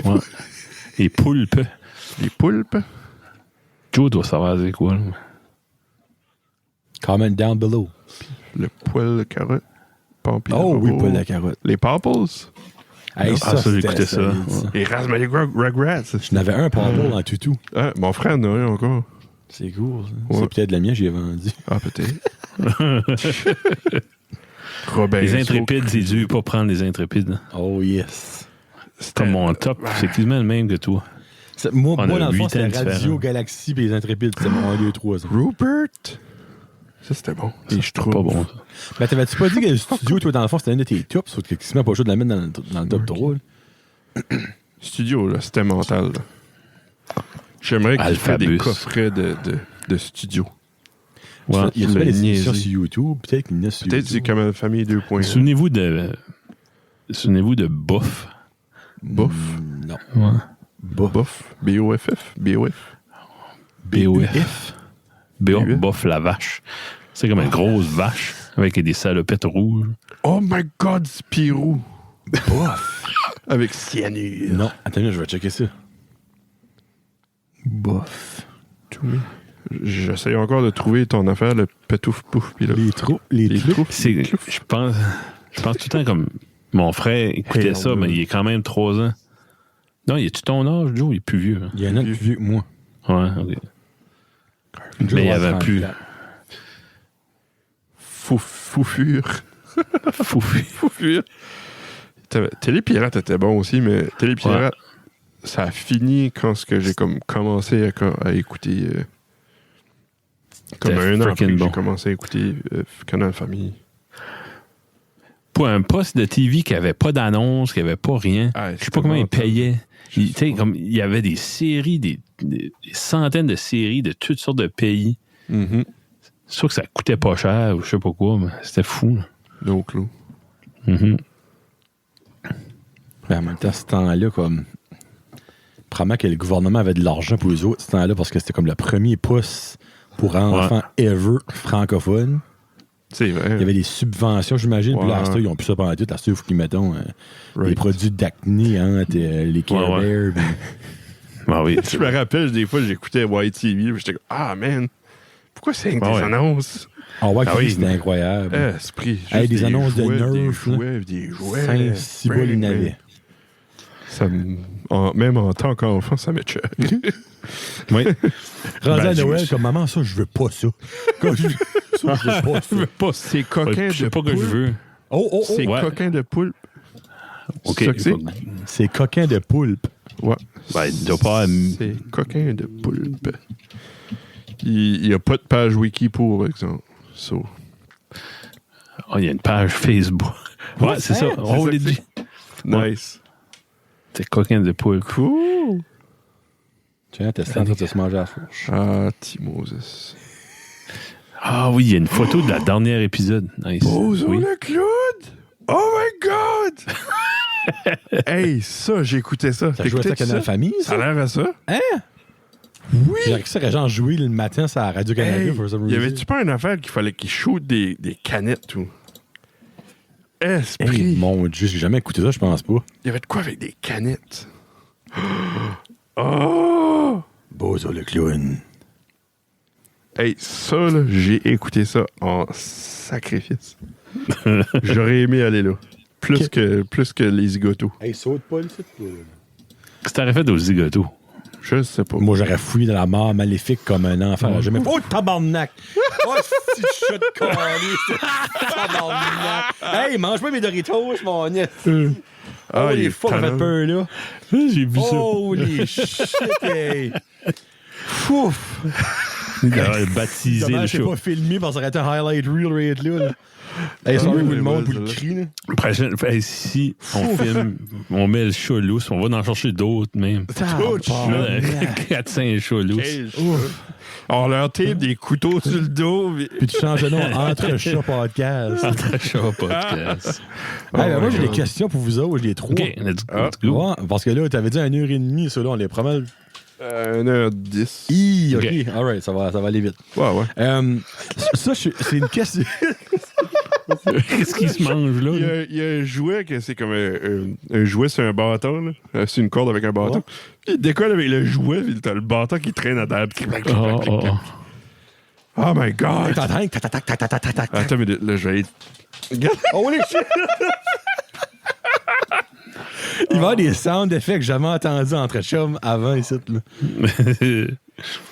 Ouais. Les poulpes. Les poulpes? Joe doit savoir c'est quoi. Là. Comment down below. Le poil de carotte. Oui, poil de carotte. Les Pamples? Hey, ça j'écoutais ça. Les Raspberry Rugrats. Je n'avais un Pample en toutou. Mon frère en a un encore. C'est cool. Ouais. C'est peut-être la mienne, j'y ai vendu. Ah, peut-être. Robin les intrépides, c'est dur pour prendre les intrépides. Oh, yes. C'est comme mon top. C'est quasiment le même que toi. Moi dans le fond, c'était Radio Galaxy et les intrépides. C'était mon 1, 2, 3. Ça. Rupert? Ça, c'était bon. Et je trouve pas bon. Ça. Ben, t'avais-tu pas dit que le studio, toi, dans le fond, c'était un de tes tops? Sauf que quasiment pas le choix de la mettre dans le top 3. Studio, là, c'était mental. Là. J'aimerais qu'il fasse des coffrets de studio. Ouais. Il y a des émissions sur YouTube. Peut-être qu'il y en a sur YouTube. Peut-être c'est comme Famille 2.0. Souvenez-vous de Boff. Boff? Non. Ouais. Boff. B-O-F-F. B-O-F. B-O-F. Boff la vache. C'est comme une grosse vache avec des salopettes rouges. Oh my God, Spirou. Boff. Avec cyanure. Non. Attends, je vais checker ça. Boff. To me. J'essaie encore de trouver ton affaire, le petouf-pouf. Les trous. Je pense tout le temps comme mon frère écoutait ça, mais il est quand même 3 ans. Non, il est-tu ton âge, Joe? Il est plus vieux. Hein? Il y en a plus vieux que moi. Ouais, OK. Mais il y avait plus... Foufure. Foufure. Télépirate était bon aussi, mais Télépirate, ça a fini quand j'ai comme commencé à écouter... comme un an après que j'ai commencé à écouter Canal Famille. Pour un poste de TV qui n'avait pas d'annonce, qui n'avait pas rien, je sais pas comment il payait. Il y avait des séries, des centaines de séries de toutes sortes de pays. Mm-hmm. C'est sûr que ça coûtait pas cher ou je sais pas quoi, mais c'était fou. No clue. Mm-hmm. En même temps, ce temps-là, comme... Probablement que le gouvernement avait de l'argent pour les autres, ce temps-là, parce que c'était comme le premier poste pour un enfant ever francophone. C'est vrai. Il y avait des subventions, j'imagine. Puis là, à ils ont plus ça pendant tout. À il faut qu'ils mettent des produits d'acné, les Care Bear. Oui. Je me rappelle, des fois, j'écoutais YTV. J'étais comme, man, pourquoi c'est des annonces? C'était incroyable. Esprit. Des annonces de Nerf. Des jouets. 5-6 balles, il n'avait. Même en tant qu'enfant, ça m'échappe. Oui. Rendu à Noël, comme maman, ça, je veux pas ça. Je veux pas ça. C'est coquin de poule. Que je veux. C'est coquin de poulpe. OK. C'est coquin de poulpe. Ouais. Il doit pas... C'est coquin de poulpe. Il n'y a pas de page wiki par exemple. Il y a une page Facebook. Ouais, c'est ça. On l'a dit. Nice. C'est coquin de poule. Cool. Tiens, t'es en train de se manger à la fourche. Ah, Timoses. Ah oui, il y a une photo de la dernière épisode. Nice. Bozo le clown! Oh my God! Hey, ça, j'écoutais ça. T'as joué à Canal Famille, ça? Ça a l'air à ça. Hein? Oui! J'ai que ça, genre joué le matin sur la Radio-Canada. Il y avait-tu pas une affaire qu'il fallait qu'il shoot des canettes, tout? Esprit. Hey, mon Dieu, j'ai jamais écouté ça, je pense pas. Il y avait de quoi avec des canettes? Oh! Bozo le clown. Hey, ça, là, j'ai écouté ça en sacrifice. J'aurais aimé aller là. Plus que les zigotos. Hey, saute pas le site. Qu'est-ce que t'aurais fait aux zigotos? Je sais pas. Moi, j'aurais fouillé dans la mort maléfique comme un enfant. Jamais... Oh, tabarnak! Oh, si shot collé! Tabarnak! Hey, mange pas mes Doritos, mon nez! Oh, les fuck, ça fait peur, là. J'ai vu ça. Holy shit, hey! Fouf! Il a baptisé le show. Je pas filmé parce que ça aurait été un highlight reel là. Hey, sorry, vous le monde pour le cri, là. Si on filme, on met le chat lousse, on va en chercher d'autres, même. 4-5 chats lousses. On leur tape des couteaux sur le dos. Puis tu changes de nom Entre Chats Podcast. Entre Chats Podcast. Moi, j'ai des questions pour vous autres. J'ai 3. OK, let's go. Parce que là, t'avais dit 1h30, ça, là, on est pas mal... 1h10. OK, alright, ça va aller vite. Ouais. Ça, c'est une question... Qu'est-ce qui se mange, là? Il y a un jouet que c'est comme un jouet sur un bâton, là. C'est une corde avec un bâton. Puis il décolle avec le jouet, puis t'as le bâton qui traîne à terre. Oh my God! Attends, mais là, je vais être... Oh, les shit! Il va y avoir des sound effects que j'ai jamais entendus entre chums avant ici.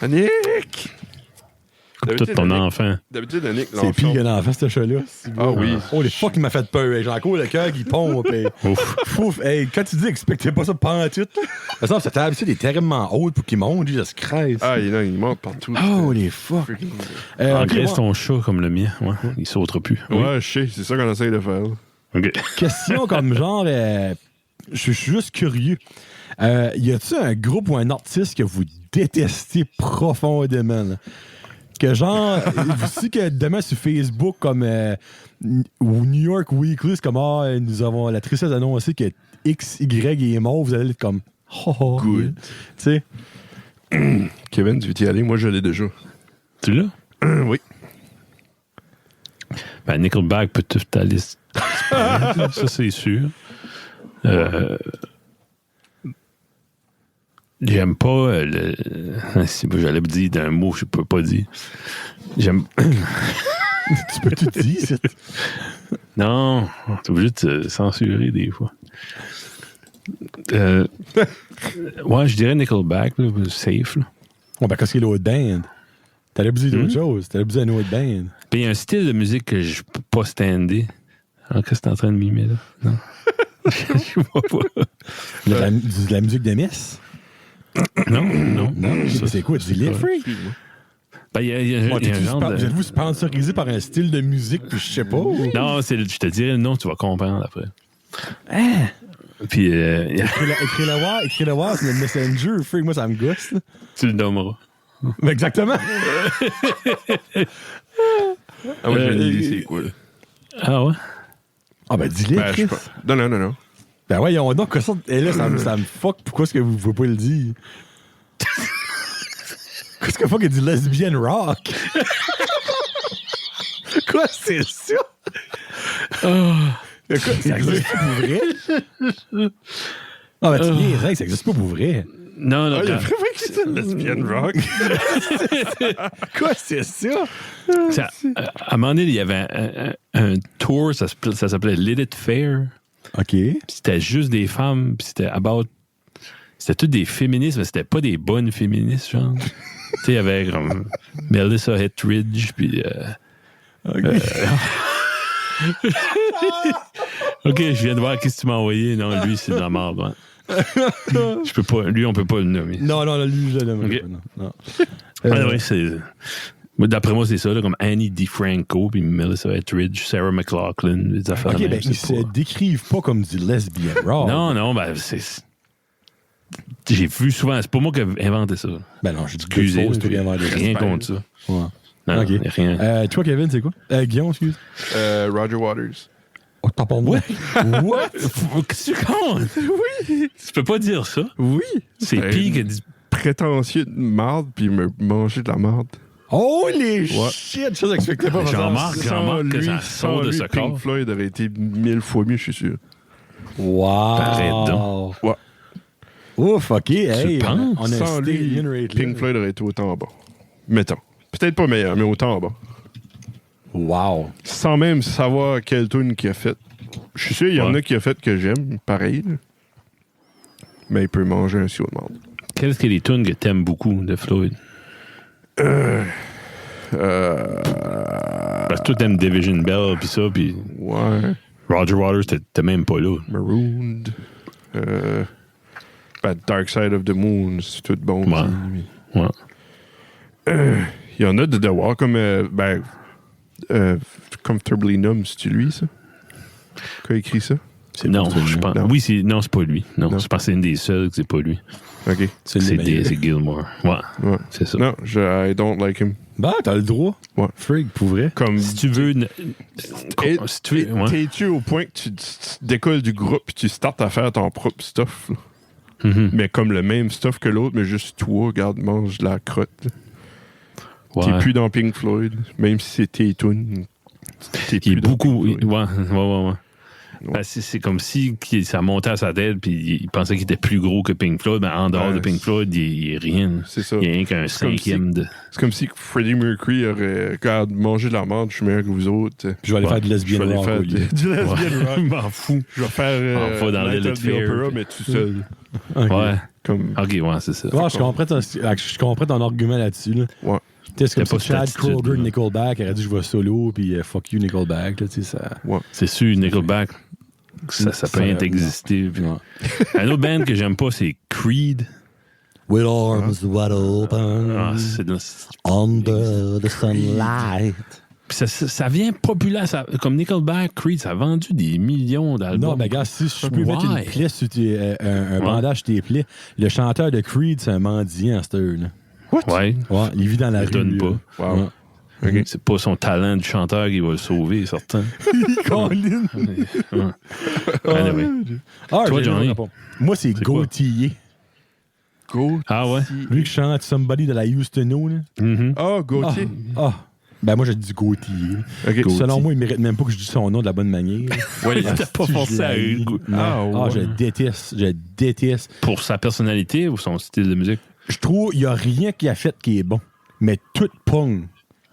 Nick! Tout ton enfant. D'habitude, Nick, c'est pire qu'un enfant, ce chat-là. Ah oui. Oh, les fuck, il m'a fait peur. J'ai encore le cœur qui pompe. Fouf. Hey, quand tu dis expectez pas ça pendant tout, ça, cette table ici est terriblement haute pour qu'il monte. Jesus Christ. Ah, il monte partout. Oh, les fuck. Engraisse ton chat comme le mien. Ouais, il sautera plus. Ouais, je sais. C'est ça qu'on essaye de faire. OK. Question comme genre... je suis juste curieux. Y a-t-il un groupe ou un artiste que vous détestez profondément? Là? Que genre, vous savez que demain sur Facebook, comme ou New York Weekly, c'est comme nous avons la tristesse annoncée que X, Y est mort, vous allez être comme good. Tu sais. Kevin, tu veux y aller? Moi, je l'ai déjà. Tu l'as? Oui. Ben, Nickelback peut tout ta liste. Ça, c'est sûr. J'aime pas j'allais me dire d'un mot, je peux pas dire. J'aime. Tu peux tout dire, c'est. Non, t'es obligé de te censurer des fois. Ouais, je dirais Nickelback, là, safe. Là. Ouais, ben, parce qu'il est l'autre band. T'allais dire d'autres choses. T'allais dire une autre band. Puis il y a un style de musique que je peux pas stander. Alors, qu'est-ce que t'es en train de mimer, là? Non. Je vois pas. De la musique de Miss? Non. Ça, c'est quoi? Du Lit Freak? Ben, il y a un genre de... Vous êtes-vous sponsorisé par un style de musique que je sais pas? Non, je te dirais le nom, tu vas comprendre après. Hein? Puis... Écris-le voir, c'est le Messenger. Freak, moi, ça me gosse. Là. Tu le nommeras. Exactement. Moi, j'ai une idée, c'est quoi, là? Ah ouais? Ah ben, dis-le, Chris. Non. Ben ouais, on donc ça. Et là, ça me fuck. Pourquoi est-ce que vous pouvez pas le dire? Qu'est-ce que fuck il dit lesbian rock? Quoi, c'est ça? Quoi, ça existe pas pour vrai? Ah ben, tu viens, ça existe pas pour vrai. Non. Il y a vraiment que c'est lesbian rock. Quoi, c'est ça? À un moment donné, il y avait un tour, ça s'appelait Lit It Fair. OK. Puis c'était juste des femmes, puis c'était toutes des féministes, mais c'était pas des bonnes féministes, genre. Tu sais, il y avait comme Melissa Etheridge, puis... OK, je viens de voir qui tu m'as envoyé. Non, lui, c'est de la merde, ouais. Je peux pas, lui, on peut pas le nommer. Non, lui, je le nomme. Okay. Non. Oui, c'est... D'après moi, c'est ça, là, comme Annie DiFranco, puis Melissa Etheridge, Sarah McLachlan, des affaires. OK, ben, ils se décrivent pas comme du lesbian rock. Non, ben, c'est... J'ai vu souvent, c'est pas moi qui ai inventé ça. Ben non, j'ai dit que c'est tout inventé. Rien contre ça. Ouais. Non, OK. Rien. Toi, Kevin, c'est quoi? Guillaume, excuse. Roger Waters. Oh, t'as pas moi? What? Qu'est-ce que tu comptes? Oui. Tu peux pas dire ça. Oui. C'est pire que du prétentieux de marde puis me manger de la marde. Holy shit! Ça, j'expectais pas. Jean-Marc que ça sort de ce corps. Pink Floyd aurait été 1000 fois mieux, je suis sûr. Wow! Arrête donc. Ouais. Ouf, OK. Hey, penses? on a Sans un lui, rate Pink Floyd aurait été autant en bas. Mettons. Peut-être pas meilleur, mais autant en bas. Wow. Sans même savoir quelle tune qu'il a fait. Je suis sûr qu'il y en a qui a fait que j'aime, pareil. Là. Mais il peut manger un sirop de marde. Quelles sont les tunes que t'aimes beaucoup de Floyd? Parce que toi, t'aimes Division Bell, pis ça, pis... Ouais. Roger Waters, t'es même pas là. Marooned. Dark Side of the Moon, c'est tout bon. Ouais. Il y en a de devoir comme... Comfortably Numb, c'est-tu lui, ça? Qui a écrit ça? Non, je pense... Non. Oui, c'est pas lui. Non, je pense que c'est une des seules que c'est pas lui. OK. C'est Gilmore. Ouais. C'est ça. Non, I don't like him. Bah, t'as le droit. Ouais. Freak, pour vrai. Comme... Si tu veux... T'es-tu au point que tu décolles du groupe et tu startes à faire ton propre stuff? Mais comme le même stuff que l'autre, mais juste toi, regarde, mange de la crotte. Ouais. T'es plus dans Pink Floyd, même si c'est tes tunes. Il est beaucoup... Ouais. Ben, c'est comme si ça montait à sa tête puis il pensait qu'il était plus gros que Pink Floyd. Ben, en dehors de Pink Floyd, il est rien. C'est ça. Il y a rien qu'un cinquième de... C'est comme si Freddie Mercury aurait... Regarde, mangé de la merde, je suis meilleur que vous autres. Je vais aller faire du lesbian rock. Du lesbian rock. Je m'en fous. Je vais faire dans Night Lit of the Fair, Opera, mais tout seul. Okay. Ouais. Comme... OK, ouais, c'est ça. Ouais, je comprends ton argument là-dessus. Là. Ouais. C'est comme si Chad attitude, Kroeger de Nickelback aurait dit je vais solo, puis fuck you Nickelback. Là, ça... Ouais. C'est sûr, Nickelback, ça peut être existé. Puis... Un autre band que j'aime pas, c'est Creed. With arms wide open, under the sunlight. Puis ça vient populaire. Comme Nickelback, Creed, ça a vendu des millions d'albums. Non, mais gars, si je peux mettre une plaie sur un bandage sur tes plaies, le chanteur de Creed, c'est un mendiant à cette heure-là. What? Ouais. Il vit dans la rue. Donne pas. Wow. Ouais. Okay. C'est pas son talent du chanteur qui va le sauver, certain. Colin. Anyway. Toi, Johnny? Moi, c'est Gauthier. Ah ouais? Lui qui chante Somebody de la Houston. Oh, Gauthier. Ben, moi, j'ai dit Gauthier. Okay. Selon moi, il mérite même pas que je dise son nom de la bonne manière. Oui, il n'a pas pensé à Hugo. Je déteste. Pour sa personnalité ou son style de musique? Je trouve qu'il n'y a rien qu'il a fait qui est bon. Mais tout pogne.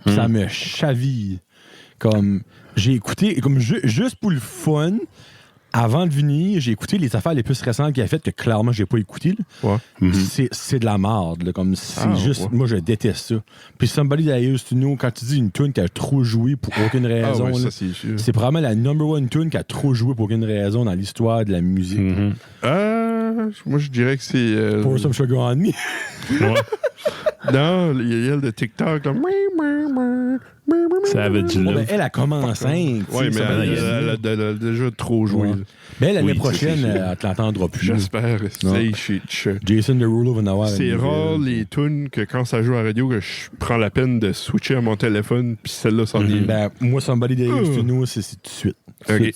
Ça me chaville. Comme, j'ai écouté, comme juste pour le fun, avant de venir, j'ai écouté les affaires les plus récentes qu'il a faites que clairement, j'ai pas écouté. Ouais. C'est de la merde. Là, comme, c'est juste, moi, je déteste ça. Puis Somebody That Used To Know, quand tu dis une tune qui a trop joué pour aucune raison, là, ça, c'est probablement la number one tune qui a trop joué pour aucune raison dans l'histoire de la musique. Moi, je dirais que c'est... Pour Some Sugar On Me. Non, il y a de TikTok. Là. Savage Love. Elle a commencé. Oui, mais elle a déjà trop joué. Ouais. Mais l'année prochaine, elle te l'entendra plus. J'espère. Jason Derulo va en avoir. C'est rare les tunes que quand ça joue à la radio que je prends la peine de switcher à mon téléphone puis celle-là s'en est. Ben, moi, Somebody That Used To Know, c'est tout de suite. Ok.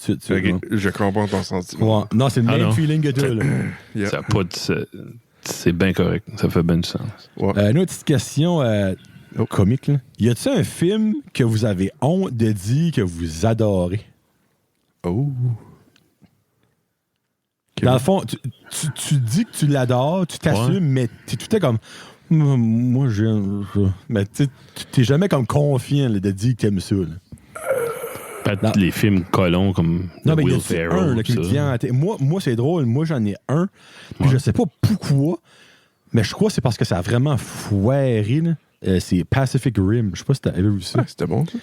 Je comprends ton sentiment. Ouais. Non, c'est le même feeling que toi. Ça n'a pas de... C'est bien correct. Ça fait bien du sens. Ouais. Une autre petite question comique. Là. Y a-t-il un film que vous avez honte de dire que vous adorez? Oh. Dans le fond, tu dis que tu l'adores, tu t'assumes, mais tu tout est comme... Moi, j'aime ça. Mais tu t'es jamais comme confiant là, de dire que t'aimes ça. Les films colons comme Will Ferrell. Moi, c'est drôle. Moi, j'en ai un. Puis je sais pas pourquoi, mais je crois que c'est parce que ça a vraiment foiré. C'est Pacific Rim. Je sais pas si t'avais vu ça. C'était bon, ça.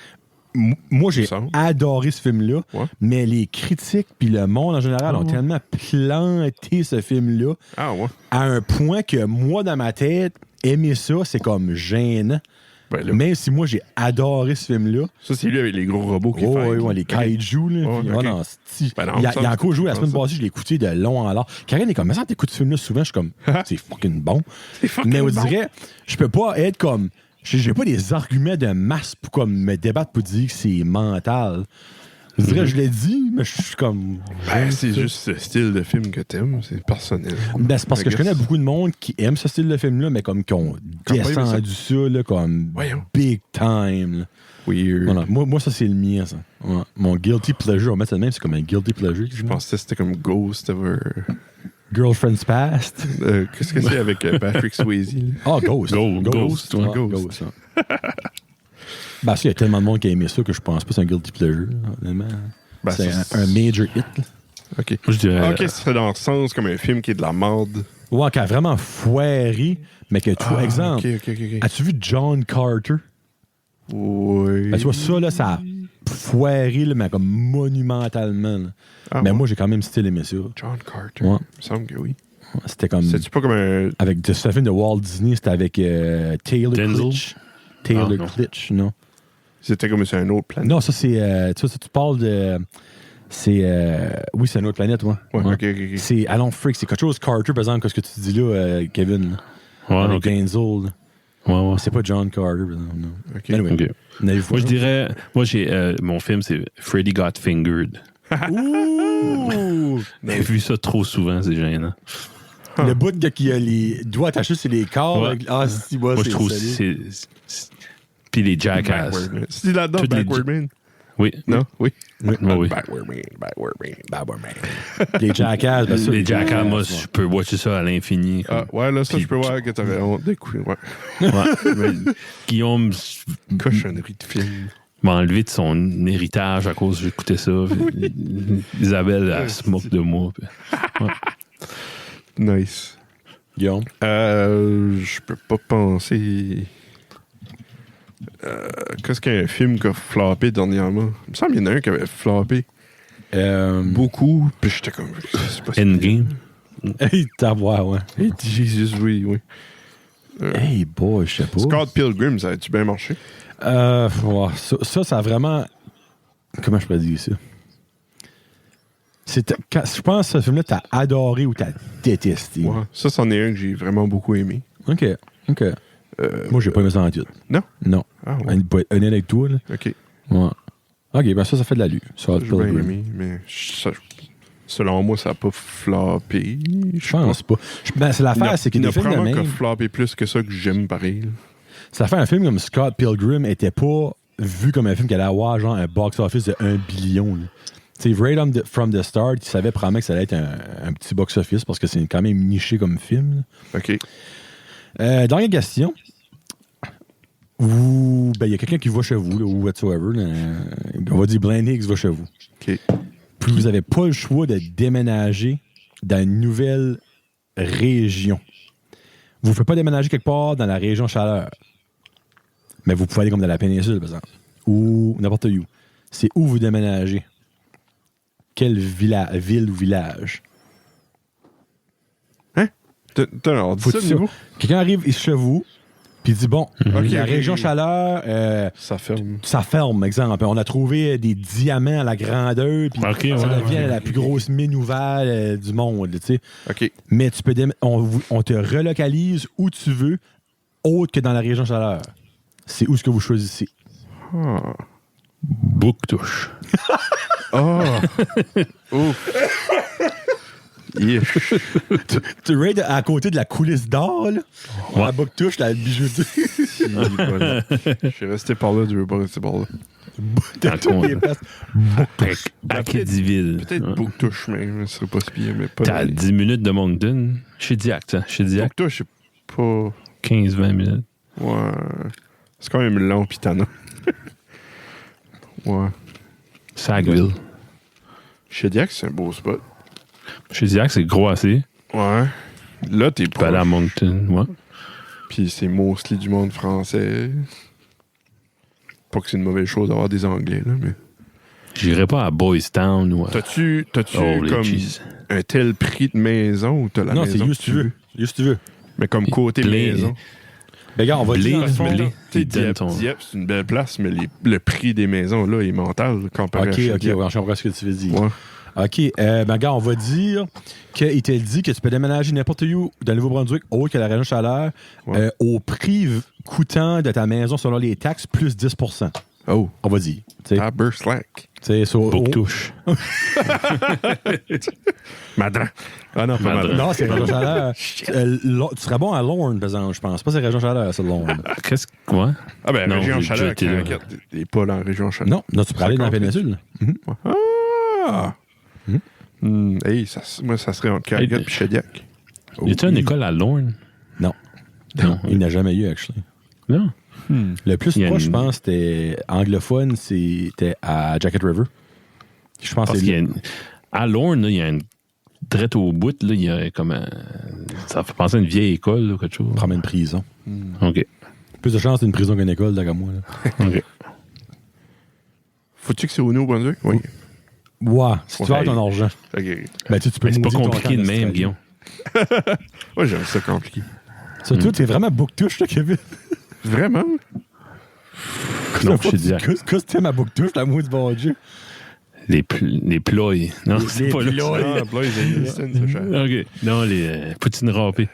Moi, j'ai adoré ce film-là, mais les critiques puis le monde en général ont tellement planté ce film-là à un point que moi, dans ma tête, aimer ça, c'est comme gênant. Ben là. Même si moi, j'ai adoré ce film-là. Ça, c'est lui avec les gros robots qui font. Les kaiju. Là, il a encore joué la semaine passée, je l'ai écouté de long en large. Karine est comme, mais ça, t'écoutes ce film-là souvent, je suis comme, c'est fucking bon. Mais on dirait, je peux pas être comme, j'ai pas des arguments de masse pour comme me débattre pour dire que c'est mental. Je dirais, je l'ai dit, mais je suis comme... c'est juste ce style de film que t'aimes, c'est personnel. Ben, c'est parce que je connais beaucoup de monde qui aime ce style de film-là, mais comme qui ont descendu ça, là, comme big time. Là. Weird. Voilà. Moi, ça, c'est le mien, ça. Ouais. Mon guilty pleasure, on met ça de même, c'est comme un guilty pleasure. Je pensais que c'était comme Ghost of Girlfriend's Past. Qu'est-ce que c'est avec Patrick Swayze? Ghost. Ghost. Ben, il y a tellement de monde qui a aimé ça que je pense pas que c'est un guilty pleasure. C'est un major hit. Là. OK. Je dirais... OK, c'est dans le sens comme un film qui est de la merde. Ouais, qui a vraiment foiré, mais que tu vois, exemple, as-tu vu John Carter? Oui. Ben, tu vois, ça, là, ça a foiré, là, mais comme monumentalement. Mais moi, j'ai quand même style aimé ça. John Carter. Il me semble que oui. C'était comme... C'est-tu pas comme un... Avec ce film de Walt Disney, c'était avec Taylor Kitsch. Taylor Kitsch, non? C'était comme c'est un autre planète. Non, ça, c'est... tu parles de... C'est... oui, c'est une autre planète, ouais. OK. C'est... Allons, freak, c'est quelque chose Carter, par exemple, que ce que tu dis là, Kevin. Avec Denzel. Ouais. C'est pas John Carter, par exemple, non. OK. Anyway, moi, je dirais... Moi, j'ai... mon film, c'est Freddy Got Fingered. Ouh! J'ai vu ça trop souvent, c'est gênant. Le bout de qui a les doigts attachés sur les corps. Avec... moi, je trouve que c'est... Puis les Jackass. C'est là-dedans, Backward Man? Oui. Non? Oui. Backward Man. Les Jackass. Ben, les Jackass, moi, je peux watcher ça à l'infini. Ouais, là, ça, je peux voir que t'aurais honte d'écouter. Guillaume... Cochonnerie de film. M'a enlevé de son héritage à cause que j'écoutais ça. Isabelle, elle se moque de moi. Nice. Guillaume? Je peux pas penser... qu'est-ce qu'il y a un film qui a floppé dernièrement? Il me semble qu'il y en a un qui avait floppé beaucoup, puis j'étais comme... Endgame? Hey, t'as voir, ouais. Hey, Jesus, oui. Hey, boy, je sais pas. Scott Pilgrim, ça a-tu bien marché? Ça a vraiment... Comment je peux dire ça? Je pense que ce film-là, t'as adoré ou t'as détesté. Ouais, ça, c'en est un que j'ai vraiment beaucoup aimé. OK. Moi, j'ai pas aimé ça en tout. Non. Ah, ouais. Pour être honnête avec toi, là. OK. Ouais. OK, ben ça fait de l'allure. Ça j'ai bien aimé, mais selon moi, ça n'a pas floppé. Je pense pas. C'est l'affaire, c'est qu'il y a des films de même... Il n'a floppé plus que ça que j'aime pareil. C'est l'affaire, un film comme Scott Pilgrim était pas vu comme un film qui allait avoir genre un box-office de 1 billion. Tu sais, from the start, il savait probablement que ça allait être un petit box-office parce que c'est quand même niché comme film. OK. Dernière question. Il y a quelqu'un qui va chez vous, là, ou whatsoever. On va dire Blaine Higgs va chez vous. OK. Puis vous n'avez pas le choix de déménager dans une nouvelle région. Vous ne pouvez pas déménager quelque part dans la région chaleur. Mais vous pouvez aller comme dans la péninsule, par exemple. Ou n'importe où. C'est où vous déménagez. Quelle ville ou village? Hein? Alors, dis ça, niveau? Quelqu'un arrive chez vous, puis il dit, bon, la région chaleur... ça ferme. Ça ferme, exemple. On a trouvé des diamants à la grandeur, puis ça devient la plus grosse mine ouverte du monde, tu sais. OK. Mais tu peux on te relocalise où tu veux, autre que dans la région chaleur. C'est où ce que vous choisissez? Bouctouche. Oh! Ouf! Yeah. Tu raides à côté de la coulisse d'or, là? Ouais. La Bouctouche, la bijouterie. Je suis resté par là, je veux pas rester par là. Acadiville. Peut-être Bouctouche, mais ce serait pas si bien, mais pas. T'as à 10 minutes de Moncton. Chez Diac, ça. Chez Diac. Bouctouche, c'est pas. 15-20 minutes. Ouais. C'est quand même long, pis t'en as. Ouais. Sackville. Chez Diac, c'est un beau spot. Chez Diac, c'est gros assez. Ouais. Là, t'es pas à Moncton, ouais. Puis c'est mostly du monde français. Pas que c'est une mauvaise chose d'avoir des Anglais, là, mais. J'irais pas à Boys Town ou à... T'as-tu comme un tel prix de maison ou t'as la maison? Non, c'est juste tu veux. Juste tu veux. Mais comme côté maison. Ben, gars, on va dire. Dieppe, c'est une belle place, mais le prix des maisons, là, est mental comparé à OK, je comprends ce que tu veux dire. Ouais. OK, ben, gars, on va dire qu'il t'a dit que tu peux déménager n'importe où dans le Nouveau-Brunswick, autre que la région chaleur, au prix coûtant de ta maison selon les taxes, plus 10%. Oh. On va dire. Taberslack. Bouctouche. Madran. Ah non, pas Madran. Non, c'est région chaleur. Tu serais bon à Lorne, par exemple, je pense. Pas c'est région chaleur, c'est Lorne. Qu'est-ce que. Ouais. Ah, ben, région chaleur, t'es pas dans la région chaleur. Non, tu pourrais aller dans la péninsule. Ah! Hey, moi, ça serait entre Calgary et Shediac. Y a-t-il une école à Lorne? Non. Il n'a jamais eu, actually. Non. Le plus proche, je pense, c'était anglophone, c'était à Jacket River. Je pense que à Lorne, il y a une drette au bout, là, il y a comme ça fait penser à une vieille école ou quelque chose. Promène une prison. OK. Plus de chance d'une prison qu'une école, d'accord, moi. Là. OK. Faut-tu que c'est au Nouveau-Brunswick? Oui. Ouais, si tu as ton argent. OK. Ben, tu peux c'est pas compliqué de même, Guillaume. Ouais, j'aime ça compliqué. Surtout, t'es vraiment bouctouche, là, Kevin. Vraiment? Non, je te dis. Qu'est-ce que t'aimes à bouctouche, la mousse, bon Dieu? Les ploys. Non, c'est pas là. Ah, ploys, c'est cher. OK. Non, les poutines râpées.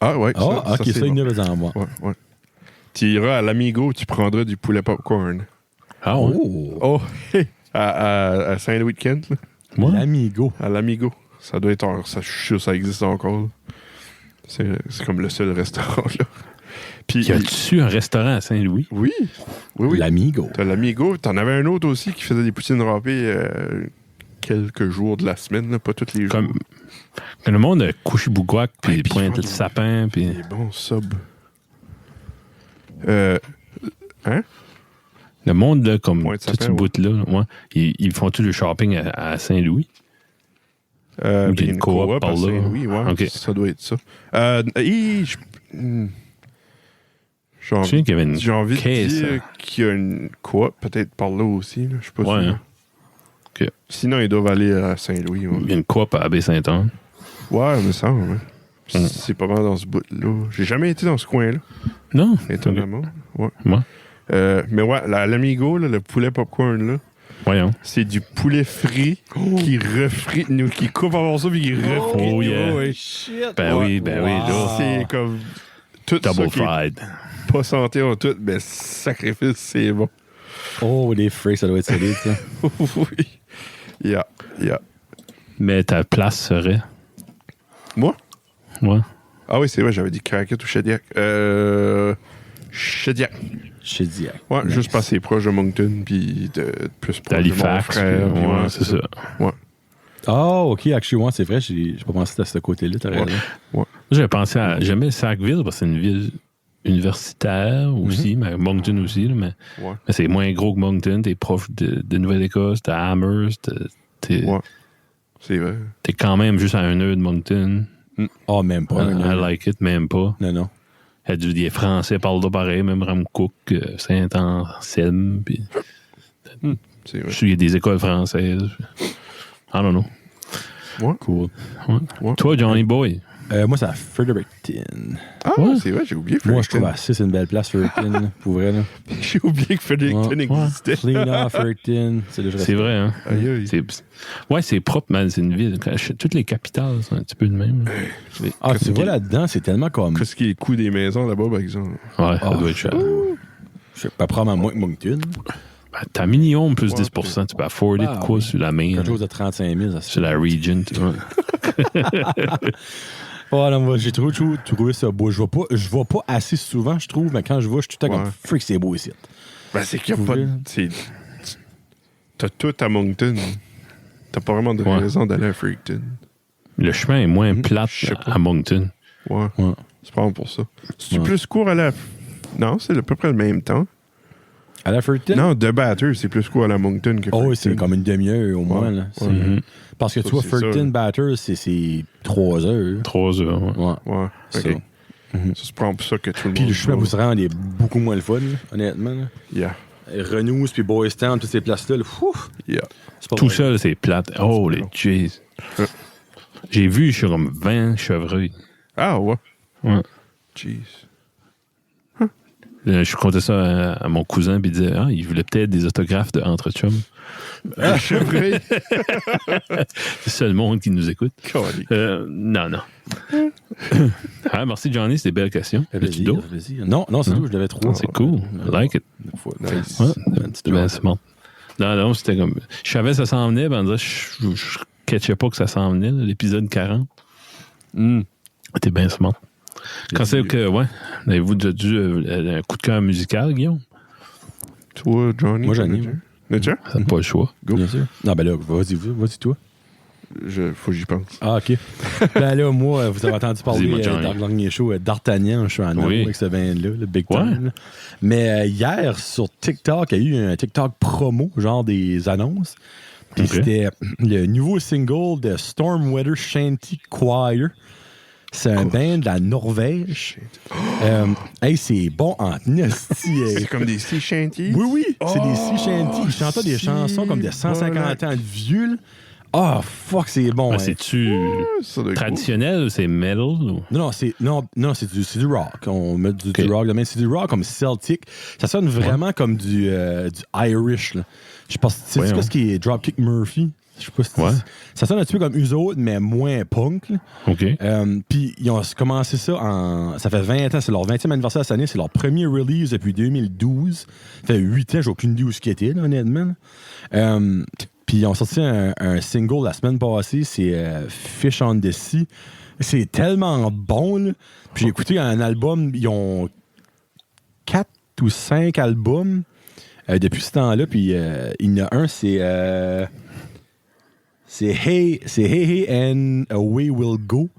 Ah, ouais. Ah, OK, ça, il y en a en moi. Ouais. Tu iras à l'Amigo, tu prendras du poulet popcorn. Ah, ouais? Oh, à Saint-Louis-de-Kent, là. Ouais. L'Amigo. À l'Amigo. Ça doit être... Je suis sûr que ça existe encore. C'est comme le seul restaurant, là. Puis, y a-tu un restaurant à Saint-Louis? Oui. L'Amigo. T'as l'Amigo. T'en avais un autre aussi qui faisait des poutines râpées quelques jours de la semaine, là, pas tous les jours. Comme le monde a couché Bougoac, puis pointe le sapin, puis... Des bons subs. Hein? Le monde, là, comme tout ce bout-là, ils font tout le shopping à Saint-Louis. Il y a une coop à Saint-Louis, ouais. Okay. Ça doit être ça. J'ai envie de dire qu'il y a une coop peut-être par là aussi. Je suis pas sûr. Hein? Okay. Sinon, ils doivent aller à Saint-Louis. Ouais. Il y a une coop à Baie-Saint-Anne. Ouais, mais ça, ouais. C'est pas mal dans ce bout-là. J'ai jamais été dans ce coin-là. Non? Étonnamment. Okay. Ouais. Mais ouais, l'Amigo, là, le poulet popcorn, là. Voyons. C'est du poulet frit qui refrit, qui coupe en morceaux puis qui refrit. Oh yeah. Ouais. Shit. Ben oui, là. C'est comme tout double ça fried. Pas santé en tout, mais sacrifice, c'est bon. Oh, les frites, ça doit être solide, ça. Oui. Yeah. Mais ta place serait? Moi? Ouais. Ah oui, c'est vrai, j'avais dit Crackett ou Shediac. Shediac. Ouais, nice. Juste passer proche de Moncton, puis de plus proche de mon frère. Ouais, c'est ça. Ouais. Oh, OK, actually, ouais, c'est vrai, j'ai pas pensé à ce côté-là, t'as raison. Ouais. J'avais pensé à... J'aimais Sackville, parce que c'est une ville universitaire aussi, mais Moncton aussi, là, mais c'est moins gros que Moncton, t'es proche de Nouvelle-Écosse, t'es à Amherst, ouais, c'est vrai. T'es quand même juste à 1 heure de Moncton. Oh, même pas. I like it, même pas. Non. Les Français parlent là pareil, même Ramcook, Saint-Anselme, puis... C'est vrai. Il y a des écoles françaises. I don't know. Ouais. Cool. Ouais. Toi, Johnny Boy? Moi, c'est à Fredericton. Ah, c'est vrai, j'ai oublié Fredericton. Moi, je trouve c'est une belle place, Fredericton, pour vrai. Là. J'ai oublié que Fredericton existait. Clean Fredericton, c'est vrai, hein? C'est propre, man. C'est une ville. Toutes les capitales sont un petit peu de même. Tu vois là-dedans, c'est tellement comme... Qu'est-ce qui est le coût des maisons là-bas, par exemple? Ouais, ça doit être cher. Je vais pas prendre moins que Moncton. T'as minimum plus 10%. Tu peux afforder de quoi sur la main? Quelque chose de 35 000. Sur la Regent. Non, moi, j'ai trouvé ça beau. Je vois pas assez souvent, je trouve, mais quand je vois, je suis tout le temps comme freak, c'est beau ici. Ben, c'est qu'il n'y a pas de. T'as tout à Moncton. T'as pas vraiment de raison d'aller à Fredericton. Le chemin est moins plate à Moncton. Ouais. C'est pas pour ça. C'est plus court à la. Non, c'est à peu près le même temps. À la Fredericton? Non, de Batter, c'est plus court à la Moncton que Fredericton. Oui, c'est comme une demi-heure au moins. Là. Parce que tu vois, Fredericton, Batter, c'est 3 heures. 3 heures, ouais. OK. Ça se prend pour ça que tout le monde... Puis le chemin, vous rend est beaucoup moins le fun, honnêtement. Là. Yeah. Renous, puis Boys Town, toutes ces places-là. Yeah. Tout seul, c'est plate. Oh, les jeez. J'ai vu, je suis comme 20 chevreuils. Ah, ouais. Ouais. Jeez. Je comptais ça à mon cousin, puis il disait, il voulait peut-être des autographes de Entre Chums. Chevreuil. C'est le seul monde qui nous écoute. Non. Merci, Johnny, c'est des belles questions. Non, c'est tout, je l'avais trop. C'est cool. I like it. Nice. C'est bon. Non, c'était comme... Je savais que ça s'en venait, ben, je ne catchais pas que ça s'en venait, l'épisode 40. T'es bien smart. Quand c'est que, avez-vous déjà dû un coup de cœur musical, Guillaume? Toi, Johnny? Moi, j'en ai. Ça n'a pas le choix. Go. Bien sûr. Non, ben là, vas-y toi. Faut que j'y pense. Ah, OK. Ben là, moi, vous avez entendu parler dans le dernier show d'Artagnan, je suis en amour avec ce band-là, le Big Time. Mais hier, sur TikTok, il y a eu un TikTok promo, genre des annonces. Puis c'était le nouveau single de Stormweather Shanty Choir. C'est un band de la Norvège. C'est bon en nasty. C'est comme des sea shanties? Oui. C'est des sea shanties. Ils chantent des chansons comme de 150 ans de vieux. Fuck, c'est bon. C'est-tu traditionnel ou c'est metal? Ou? Non, c'est du rock. On met du rock. C'est du rock comme Celtic. Ça sonne vraiment comme du Irish. Là. Je pense que c'est ce qui est Dropkick Murphy. Je sais pas si ça sonne un petit peu comme eux autres, mais moins punk. Là. OK. Puis ils ont commencé ça ça fait 20 ans, c'est leur 20e anniversaire cette année, c'est leur premier release depuis 2012. Ça fait 8 ans, j'ai aucune idée où ce qui était, là, honnêtement. Puis ils ont sorti un single la semaine passée, c'est Fish on the Sea. C'est tellement bon, là. Puis j'ai écouté un album, ils ont 4 ou 5 albums depuis ce temps-là, puis il y en a un, c'est Hey and Away We'll Go.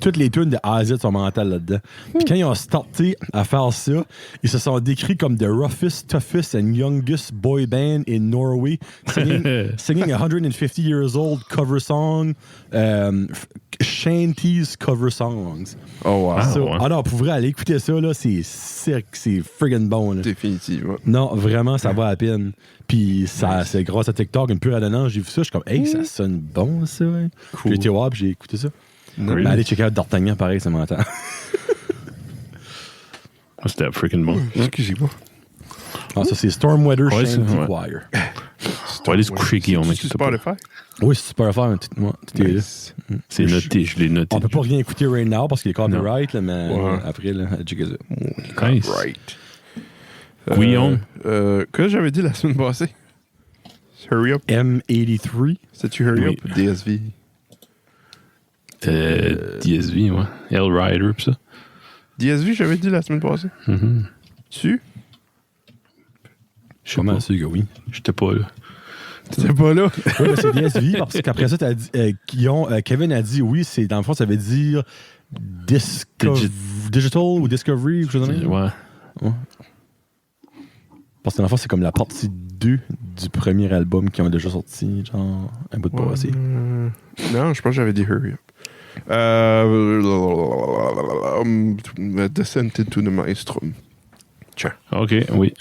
Toutes les tunes de A à Z sont mentales là-dedans. Puis quand ils ont starté à faire ça, ils se sont décrits comme the roughest, toughest and youngest boy band in Norway, singing 150 years old cover song, shanties cover songs. Oh wow. Alors, pour vrai, aller écouter ça, là, c'est friggin' bon. Là. Définitivement. Non, vraiment, ça va à peine. Puis c'est grâce à TikTok, une pure annonce, j'ai vu ça, je suis comme, hey, ça sonne bon, ça. Hein. Cool. J'ai été voir, puis j'ai écouté ça. Mais allez checker out D'Artagnan, pareil, ça m'entend. C'était freaking bon. Excusez-moi. Ça, c'est Stormweather Shanty Choir. On va aller se coucher, Guillaume. C'est Spotify? Oui, c'est Spotify. Tout est là. C'est noté, je l'ai noté. On peut pas rien écouter right now parce qu'il est copyright, là, mais après, là, checker ça. Nice. Guillaume. Que j'avais dit la semaine passée? Hurry Up. M83. C'est-tu Hurry Up ou DSV? DSV, ouais. L Rider, pis ça. DSV, j'avais dit la semaine passée. Tu? Je suis pas mal sûr que oui. J'étais pas là. T'étais pas là? Oui, c'est DSV, parce qu'après ça, t'as dit, Kevin a dit oui, c'est dans le fond, ça veut dire Digital ou Discovery ou quelque chose de même. Ouais. Parce que dans le fond, c'est comme la partie 2 du premier album qui ont déjà sorti, genre un bout de passé. Non, je pense que j'avais dit Hurry Up. Descent into the Maelstrom. Tiens. OK, oui.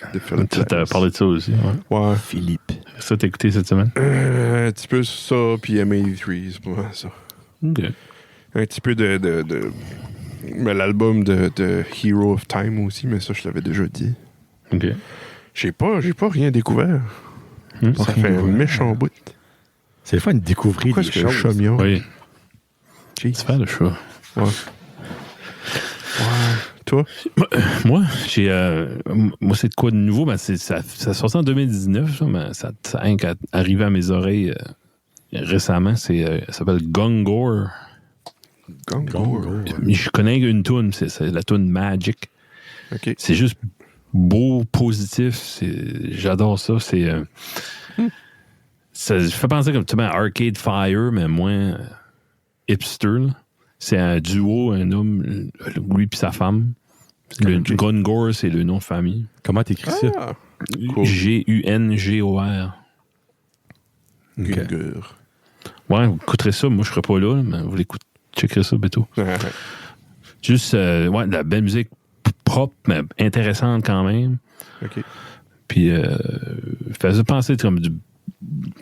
Tu t'avais parlé de ça aussi. Ouais. Philippe. Ça, t'as écouté cette semaine? Un petit peu ça, puis M83, c'est pas ça. OK. Un petit peu de mais l'album de Hero of Time aussi, mais ça, je l'avais déjà dit. OK. J'ai pas rien découvert. Ça fait un méchant bout. C'est le fun de découvrir des choses. Chat mignon. Oui. C'est faire le chat. Ouais. Toi? Moi, moi, c'est de quoi de nouveau? Ben, ça sorti en 2019, ça, mais ça a arrivé à mes oreilles récemment. Ça s'appelle Gongor. Gongor. Je connais une toune, c'est la toune Magic. Okay. C'est juste beau, positif. J'adore ça. Ça fait penser comme à Arcade Fire, mais moins hipster. Là. C'est un duo, un homme, lui et sa femme. Gongor, c'est le nom de famille. Comment t'écris ça? Cool. Gungor. Gungor. Ouais, vous écouterez ça. Moi, je serai pas là, mais vous checkerez ça bientôt. Juste, de la belle musique propre, mais intéressante quand même. OK. Puis, faisait penser comme du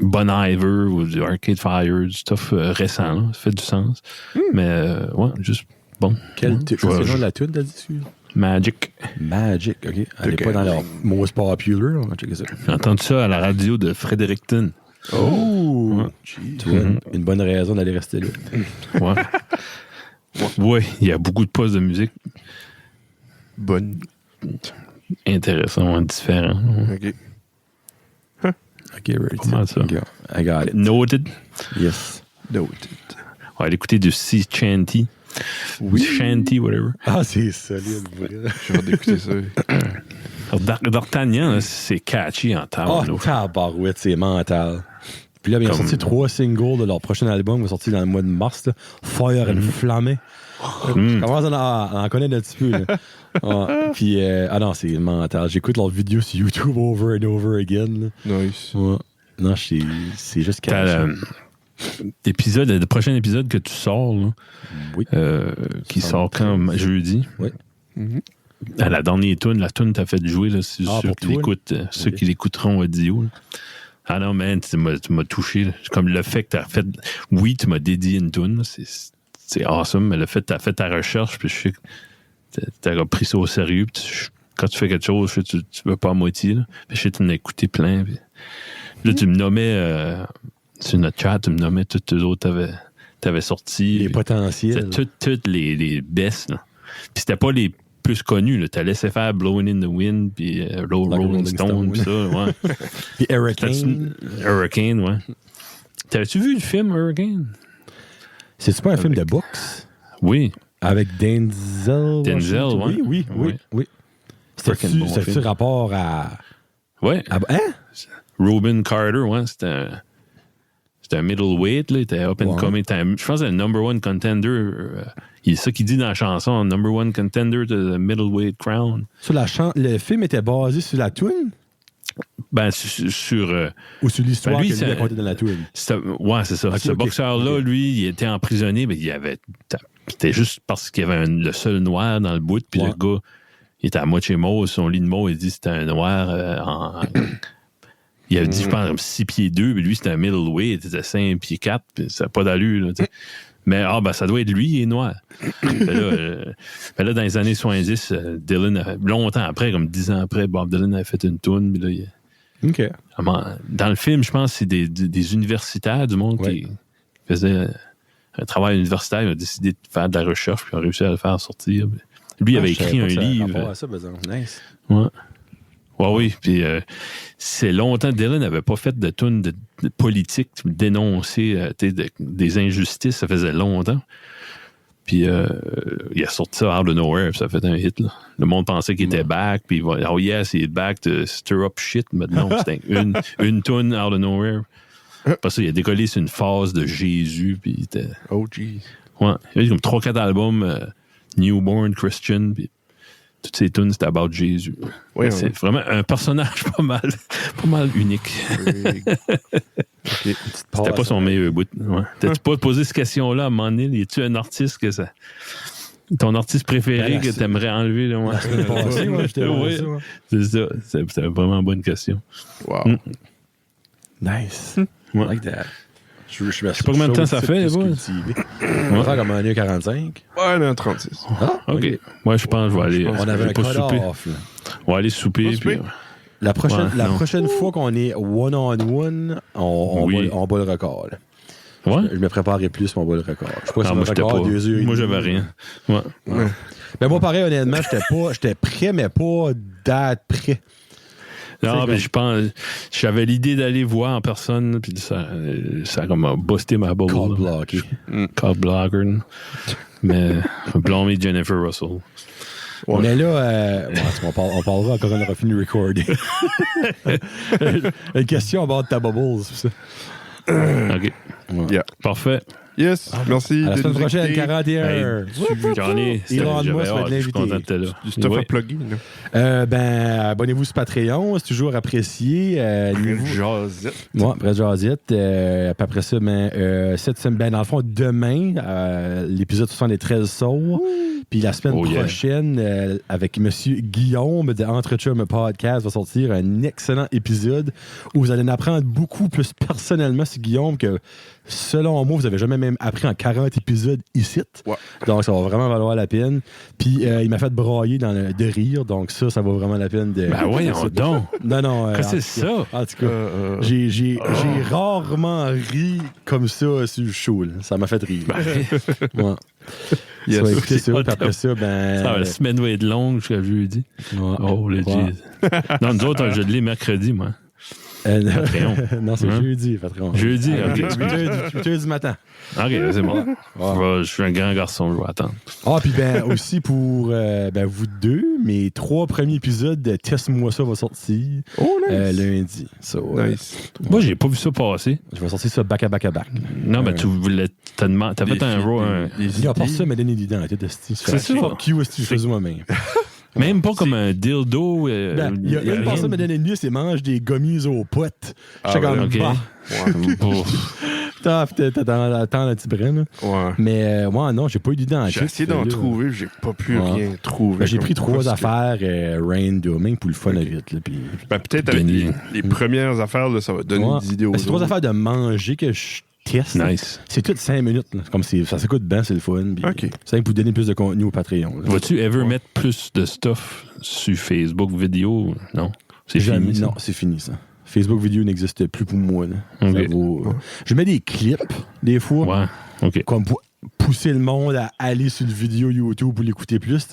Bon Iver ou du Arcade Fire, du stuff récent, là. Ça fait du sens. Mais, juste bon. C'est le nom de la tune, t'as dit? Magic. Magic, OK. Elle n'est pas dans leur most popular. On va checker ça. J'ai entendu ça à la radio de Fredericton. Oh! Tu vois, une bonne raison d'aller rester là. Ouais, il y a beaucoup de postes de musique. Bonne. Intéressant, différent. OK. OK, right. Comment ça? Okay. I got it. Noted? Yes. Noted. On va aller écouter du Sea Chanty. Oui. Shanty, whatever. Ah, c'est solide. J'ai hâte d'écouter ça. D'Artagnan, c'est catchy en temps. Oh, tabarouette, c'est mental. Puis là, ils ont sorti 3 singles de leur prochain album qui va sortir dans le mois de mars. Là. Fire and Flammé. Je commence à en connaître un petit peu. Là. Puis, non, c'est mental. J'écoute leurs vidéos sur YouTube over and over again. Là. Nice. Ouais. Non, c'est juste catchy. Le prochain épisode que tu sors, là, oui. qui sort quand jeudi. Oui. À la dernière tune, la tune t'as fait jouer, là, c'est ceux qui l'écouteront audio. Là. Ah non, man, tu m'as touché. Là. Comme le fait que t'as fait. Oui, tu m'as dédié une tune, c'est awesome, mais le fait que t'as fait ta recherche, puis je sais que t'as pris ça au sérieux, puis quand tu fais quelque chose, tu veux pas à moitié. Là. Puis je sais que tu en as écouté plein. Puis, là, tu me nommais. Sur notre chat, tu me nommais toutes les autres t'avais sorti. Les potentiels. Toutes les best. Là. Puis c'était pas les plus connus. T'as laissé faire Blowing in the Wind, puis Rolling Stone, puis ça. Ouais. Puis Hurricane. Hurricane, ouais. T'avais-tu vu le film Hurricane? C'est-tu pas un film de boxe? Oui. Avec Denzel? Ouais. Oui. C'était-tu rapport à... Ouais. Hein? Robin Carter, ouais, c'était un middleweight, là, il était up and coming. Je pense que c'est un number one contender. C'est ça qu'il dit dans la chanson, number one contender to the middleweight crown. Le film était basé sur la tune? Ben, sur... ou sur l'histoire qu'il a contée dans la tune? Ouais, c'est ça. Okay, ce boxeur-là, lui, il était emprisonné, mais c'était juste parce qu'il y avait le seul noir dans le bout, puis le gars, il était à moitié mort, son lit de mort, il dit que c'était un noir il avait dit, je pense, 6 pieds 2, mais lui, c'était un middleweight, il était 5 pieds 4, puis ça n'a pas d'allure. Là, mais ça doit être lui, il est noir. Là, dans les années 70, Dylan, longtemps après, comme 10 ans après, Bob Dylan avait fait une toune. OK. Dans le film, je pense que c'est des universitaires du monde qui faisaient un travail universitaire. Ils ont décidé de faire de la recherche, puis ils ont réussi à le faire sortir. Lui, il avait écrit un livre. Nice. Ouais. Oui, puis c'est longtemps, Dylan n'avait pas fait de tune de politique, dénoncer des injustices, ça faisait longtemps. Puis il a sorti ça out of nowhere, puis ça a fait un hit. Là. Le monde pensait qu'il était back, puis oh yes, il est back to stir up shit, mais non, c'était une tune out of nowhere. Parce qu'il a décollé sur une phase de Jésus, puis il était... Oh, jeez. Ouais, il y avait comme 3-4 albums, Newborn Christian, puis toutes ces tunes, c'était about Jésus. Ouais, c'est vraiment un personnage pas mal unique. Okay. C'était pas son meilleur bout. Ouais. T'as-tu pas posé cette question-là à un moment donné? Es-tu un artiste que ça... Ton artiste préféré que t'aimerais enlever? Là, ouais. C'est ça. C'est vraiment une bonne question. Wow. Nice. Ouais. Like that. Je sais pas combien de temps ça fait, On va faire comme 1h45. Ouais, 1h36. Ah, OK. Moi, je pense que je vais aller. On avait un cut-off. On va aller souper. Puis, la prochaine fois qu'on est one-on-one, on bat le record. Là. Ouais. Je me préparerai plus, mais on bat le record. Je sais pas si moi, le record 2 heures. Moi, j'avais rien. Ouais. Ben, moi, pareil, honnêtement, j'étais prêt, mais pas d'être prêt. Non, mais je pense, j'avais l'idée d'aller voir en personne, puis ça a comme boosté ma boule. Cold blocker. Mais blâmer Jennifer Russell. Ouais. Mais là, on parlera quand on aura fini de recorder. Une question about ta bubbles. Ça. OK. Ouais. Yeah. Parfait. Yes, merci. À la semaine prochaine, 41. J'en ai. Elon Musk va être l'invité. Du stuff à plugger. Abonnez-vous sur Patreon, c'est toujours apprécié. Jazette. Ouais, après Jazette. Après ça, cette semaine, dans le fond, demain, l'épisode 73 sort. Puis la semaine prochaine, avec M. Guillaume de Entre Chum Podcast, va sortir un excellent épisode où vous allez en apprendre beaucoup plus personnellement sur Guillaume que, selon moi, vous n'avez jamais même appris en 40 épisodes ici. Ouais. Donc, ça va vraiment valoir la peine. Puis, il m'a fait brailler de rire. Donc, ça vaut vraiment la peine de... Ben voyons donc! Non. Qu'est-ce que c'est ça? En tout cas, j'ai rarement ri comme ça sur le show. Là. Ça m'a fait rire. Ouais. Yes. Ça va écouter ça, puis après ça, la semaine va être longue jusqu'à jeudi. Ouais. Oh, le jeez. Non, nous autres, je l'ai mercredi, moi. Non, c'est jeudi, patron. Jeudi, OK. Jeudi matin. OK, c'est bon. Je suis un grand garçon, je vais attendre. Puis aussi pour vous deux, mes 3 premiers épisodes de Teste-moi ça vont sortir lundi. Nice. Moi, j'ai pas vu ça passer. Je vais sortir ça back à back. Non, mais t'as fait un row. Il a pas ça, mais donné l'identité de Steve. C'est ça. Fuck you, Steve, je fais moi-même. Même pas comme un dildo. Il y a une personne qui m'a donné une nuit, c'est mange des gommies aux potes. Je suis comme, T'attends un petit brin, là. Ouais. Mais, non, j'ai pas eu d'identité. J'ai essayé d'en trouver, j'ai pas pu rien trouver. J'ai pris 3 affaires randoming pour le fun à vite, là. Puis... peut-être avec les premières affaires, là, ça va donner des idées aux autres. C'est 3 affaires de manger que je teste. Nice. C'est tout 5 minutes. Là. Comme ça s'écoute bien, c'est le fun. C'est pour donner plus de contenu au Patreon. Là. Vas-tu ever mettre plus de stuff sur Facebook vidéo? Non. C'est fini. Non, c'est fini, ça. Facebook vidéo n'existe plus pour moi. Là. Okay. Je mets des clips, des fois. Ouais. OK. Comme pour pousser le monde à aller sur le vidéo YouTube pour l'écouter plus.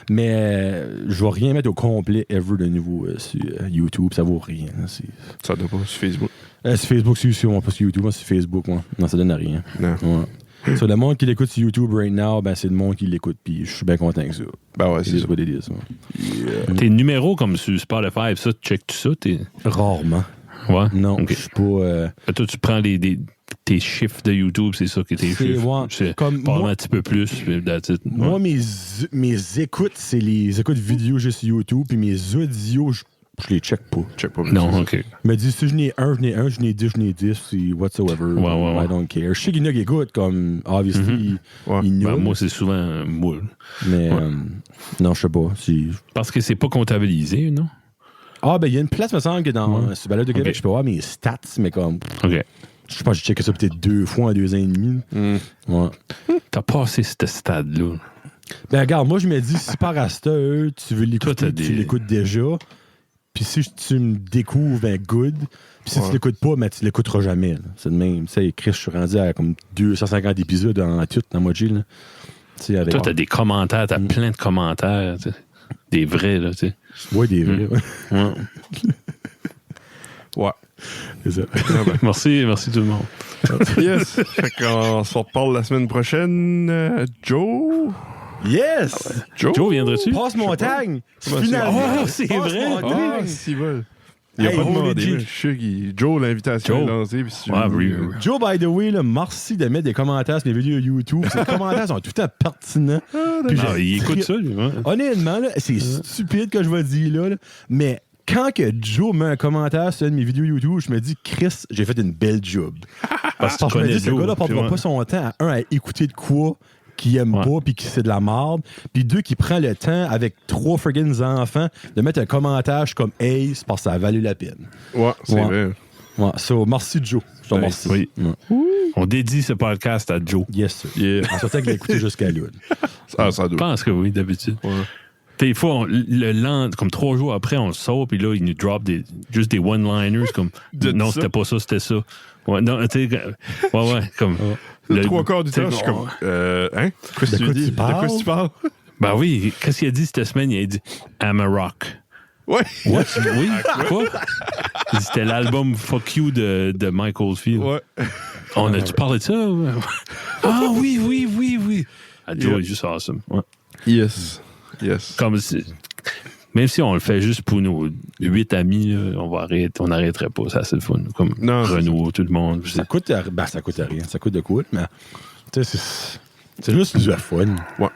Mais je vais rien mettre au complet ever de nouveau sur YouTube. Ça vaut rien. Ça doit pas sur Facebook. Sur Facebook, pas sur YouTube, sur Facebook. Ouais. Non, ça donne à rien. Non. Ouais. So, le monde qui l'écoute sur YouTube right now, c'est le monde qui l'écoute. Puis je suis bien content que ça. Ben ouais, c'est ça. Tes numéros comme sur Spotify, ça, tu checkes-tu ça? Rarement. Ouais? Non, je suis pas... Toi, tu prends tes chiffres de YouTube, c'est ça que tes chiffres. C'est comme moi, un petit peu plus. Moi, mes écoutes, c'est les écoutes vidéo juste sur YouTube. Puis mes audios, je les check pas. Non, OK. Me dis, si je n'ai un, je n'ai 10, c'est whatsoever. I don't care. Je sais qu'il y en a qui écoutent, comme, obviously, moi, c'est souvent moule. Mais, non, je sais pas. Parce que c'est pas comptabilisé, non? Il y a une place, me semble, que dans ce balade de Québec, je peux voir mes stats, mais comme... OK. Je pense que j'ai checké ça peut-être 2 fois en 2 ans et demi. Ouais. T'as passé ce stade-là. Regarde, moi, je me dis, si par Asta, tu veux l'écouter, tu l'écoutes déjà. Puis si tu me découvres, good. Puis si tu l'écoutes pas, tu l'écouteras jamais. Là. C'est le même. Tu sais, Chris, je suis rendu à comme 250 épisodes en tout, dans Moji. Toi, t'as des commentaires, t'as plein de commentaires. T'sais. Des vrais, là, tu sais. Ouais, des vrais. Ouais. C'est ça. Merci tout le monde. Yes. Fait qu'on se reparle la semaine prochaine. Joe? Yes! Joe viendrais-tu? Passe-montagne! Finalement! Oh, c'est vrai! Ah, s'ils veulent. Il a pas demandé. Je suis Joe, l'invitation est lancée. Joe, by the way, là, merci de mettre des commentaires sur les vidéos YouTube. Ces commentaires sont tout à fait pertinents. Il écoute ça, lui. Ouais. Honnêtement, là, c'est stupide que je vais dire là, mais quand que Joe met un commentaire sur une de mes vidéos YouTube, je me dis, Chris, j'ai fait une belle job. Parce que je me dis, ce gars-là ne prendra pas son temps à écouter de quoi qui aime pas puis qui c'est de la merde, puis 2 qui prend le temps avec 3 friggin' enfants de mettre un commentaire comme Ace parce que ça a valu la peine. Ouais, c'est vrai. Ouais, so, merci Joe. Je te remercie. Oui. On dédie ce podcast à Joe. Yes, sir. Yeah. En sortant qu'il a écouté jusqu'à l'une. Ça doit. Je pense que oui, d'habitude. Ouais. Des fois, comme 3 jours après, on le sort, puis là, il nous drop juste des one-liners comme non, c'était pas ça, c'était ça. Ouais, non, tu sais, ouais, comme. Le 3/4 du temps, je suis comme. Hein? Qu'est-ce que tu dis? De quoi tu parles? Ben oui, qu'est-ce qu'il a dit cette semaine? Il a dit I'm a rock. Ouais. What? Oui, quoi? C'était l'album Fuck You de Mike Oldfield. Ouais. On a-tu parlé de ça? Ah oui. Joe est juste awesome. Ouais. Yes. Comme même si on le fait juste pour nos 8 amis, là, on n'arrêterait pas. Ça, c'est le fun. Comme Renaud, tout le monde. Ça coûte rien. Ça coûte de quoi, mais c'est juste du fun. Ouais.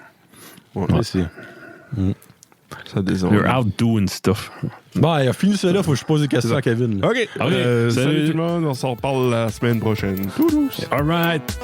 Ça désordre. You're out doing stuff. Bon, il a fini ça là, faut que je pose des questions à Kevin. OK. Salut tout le monde, on s'en reparle la semaine prochaine. All right.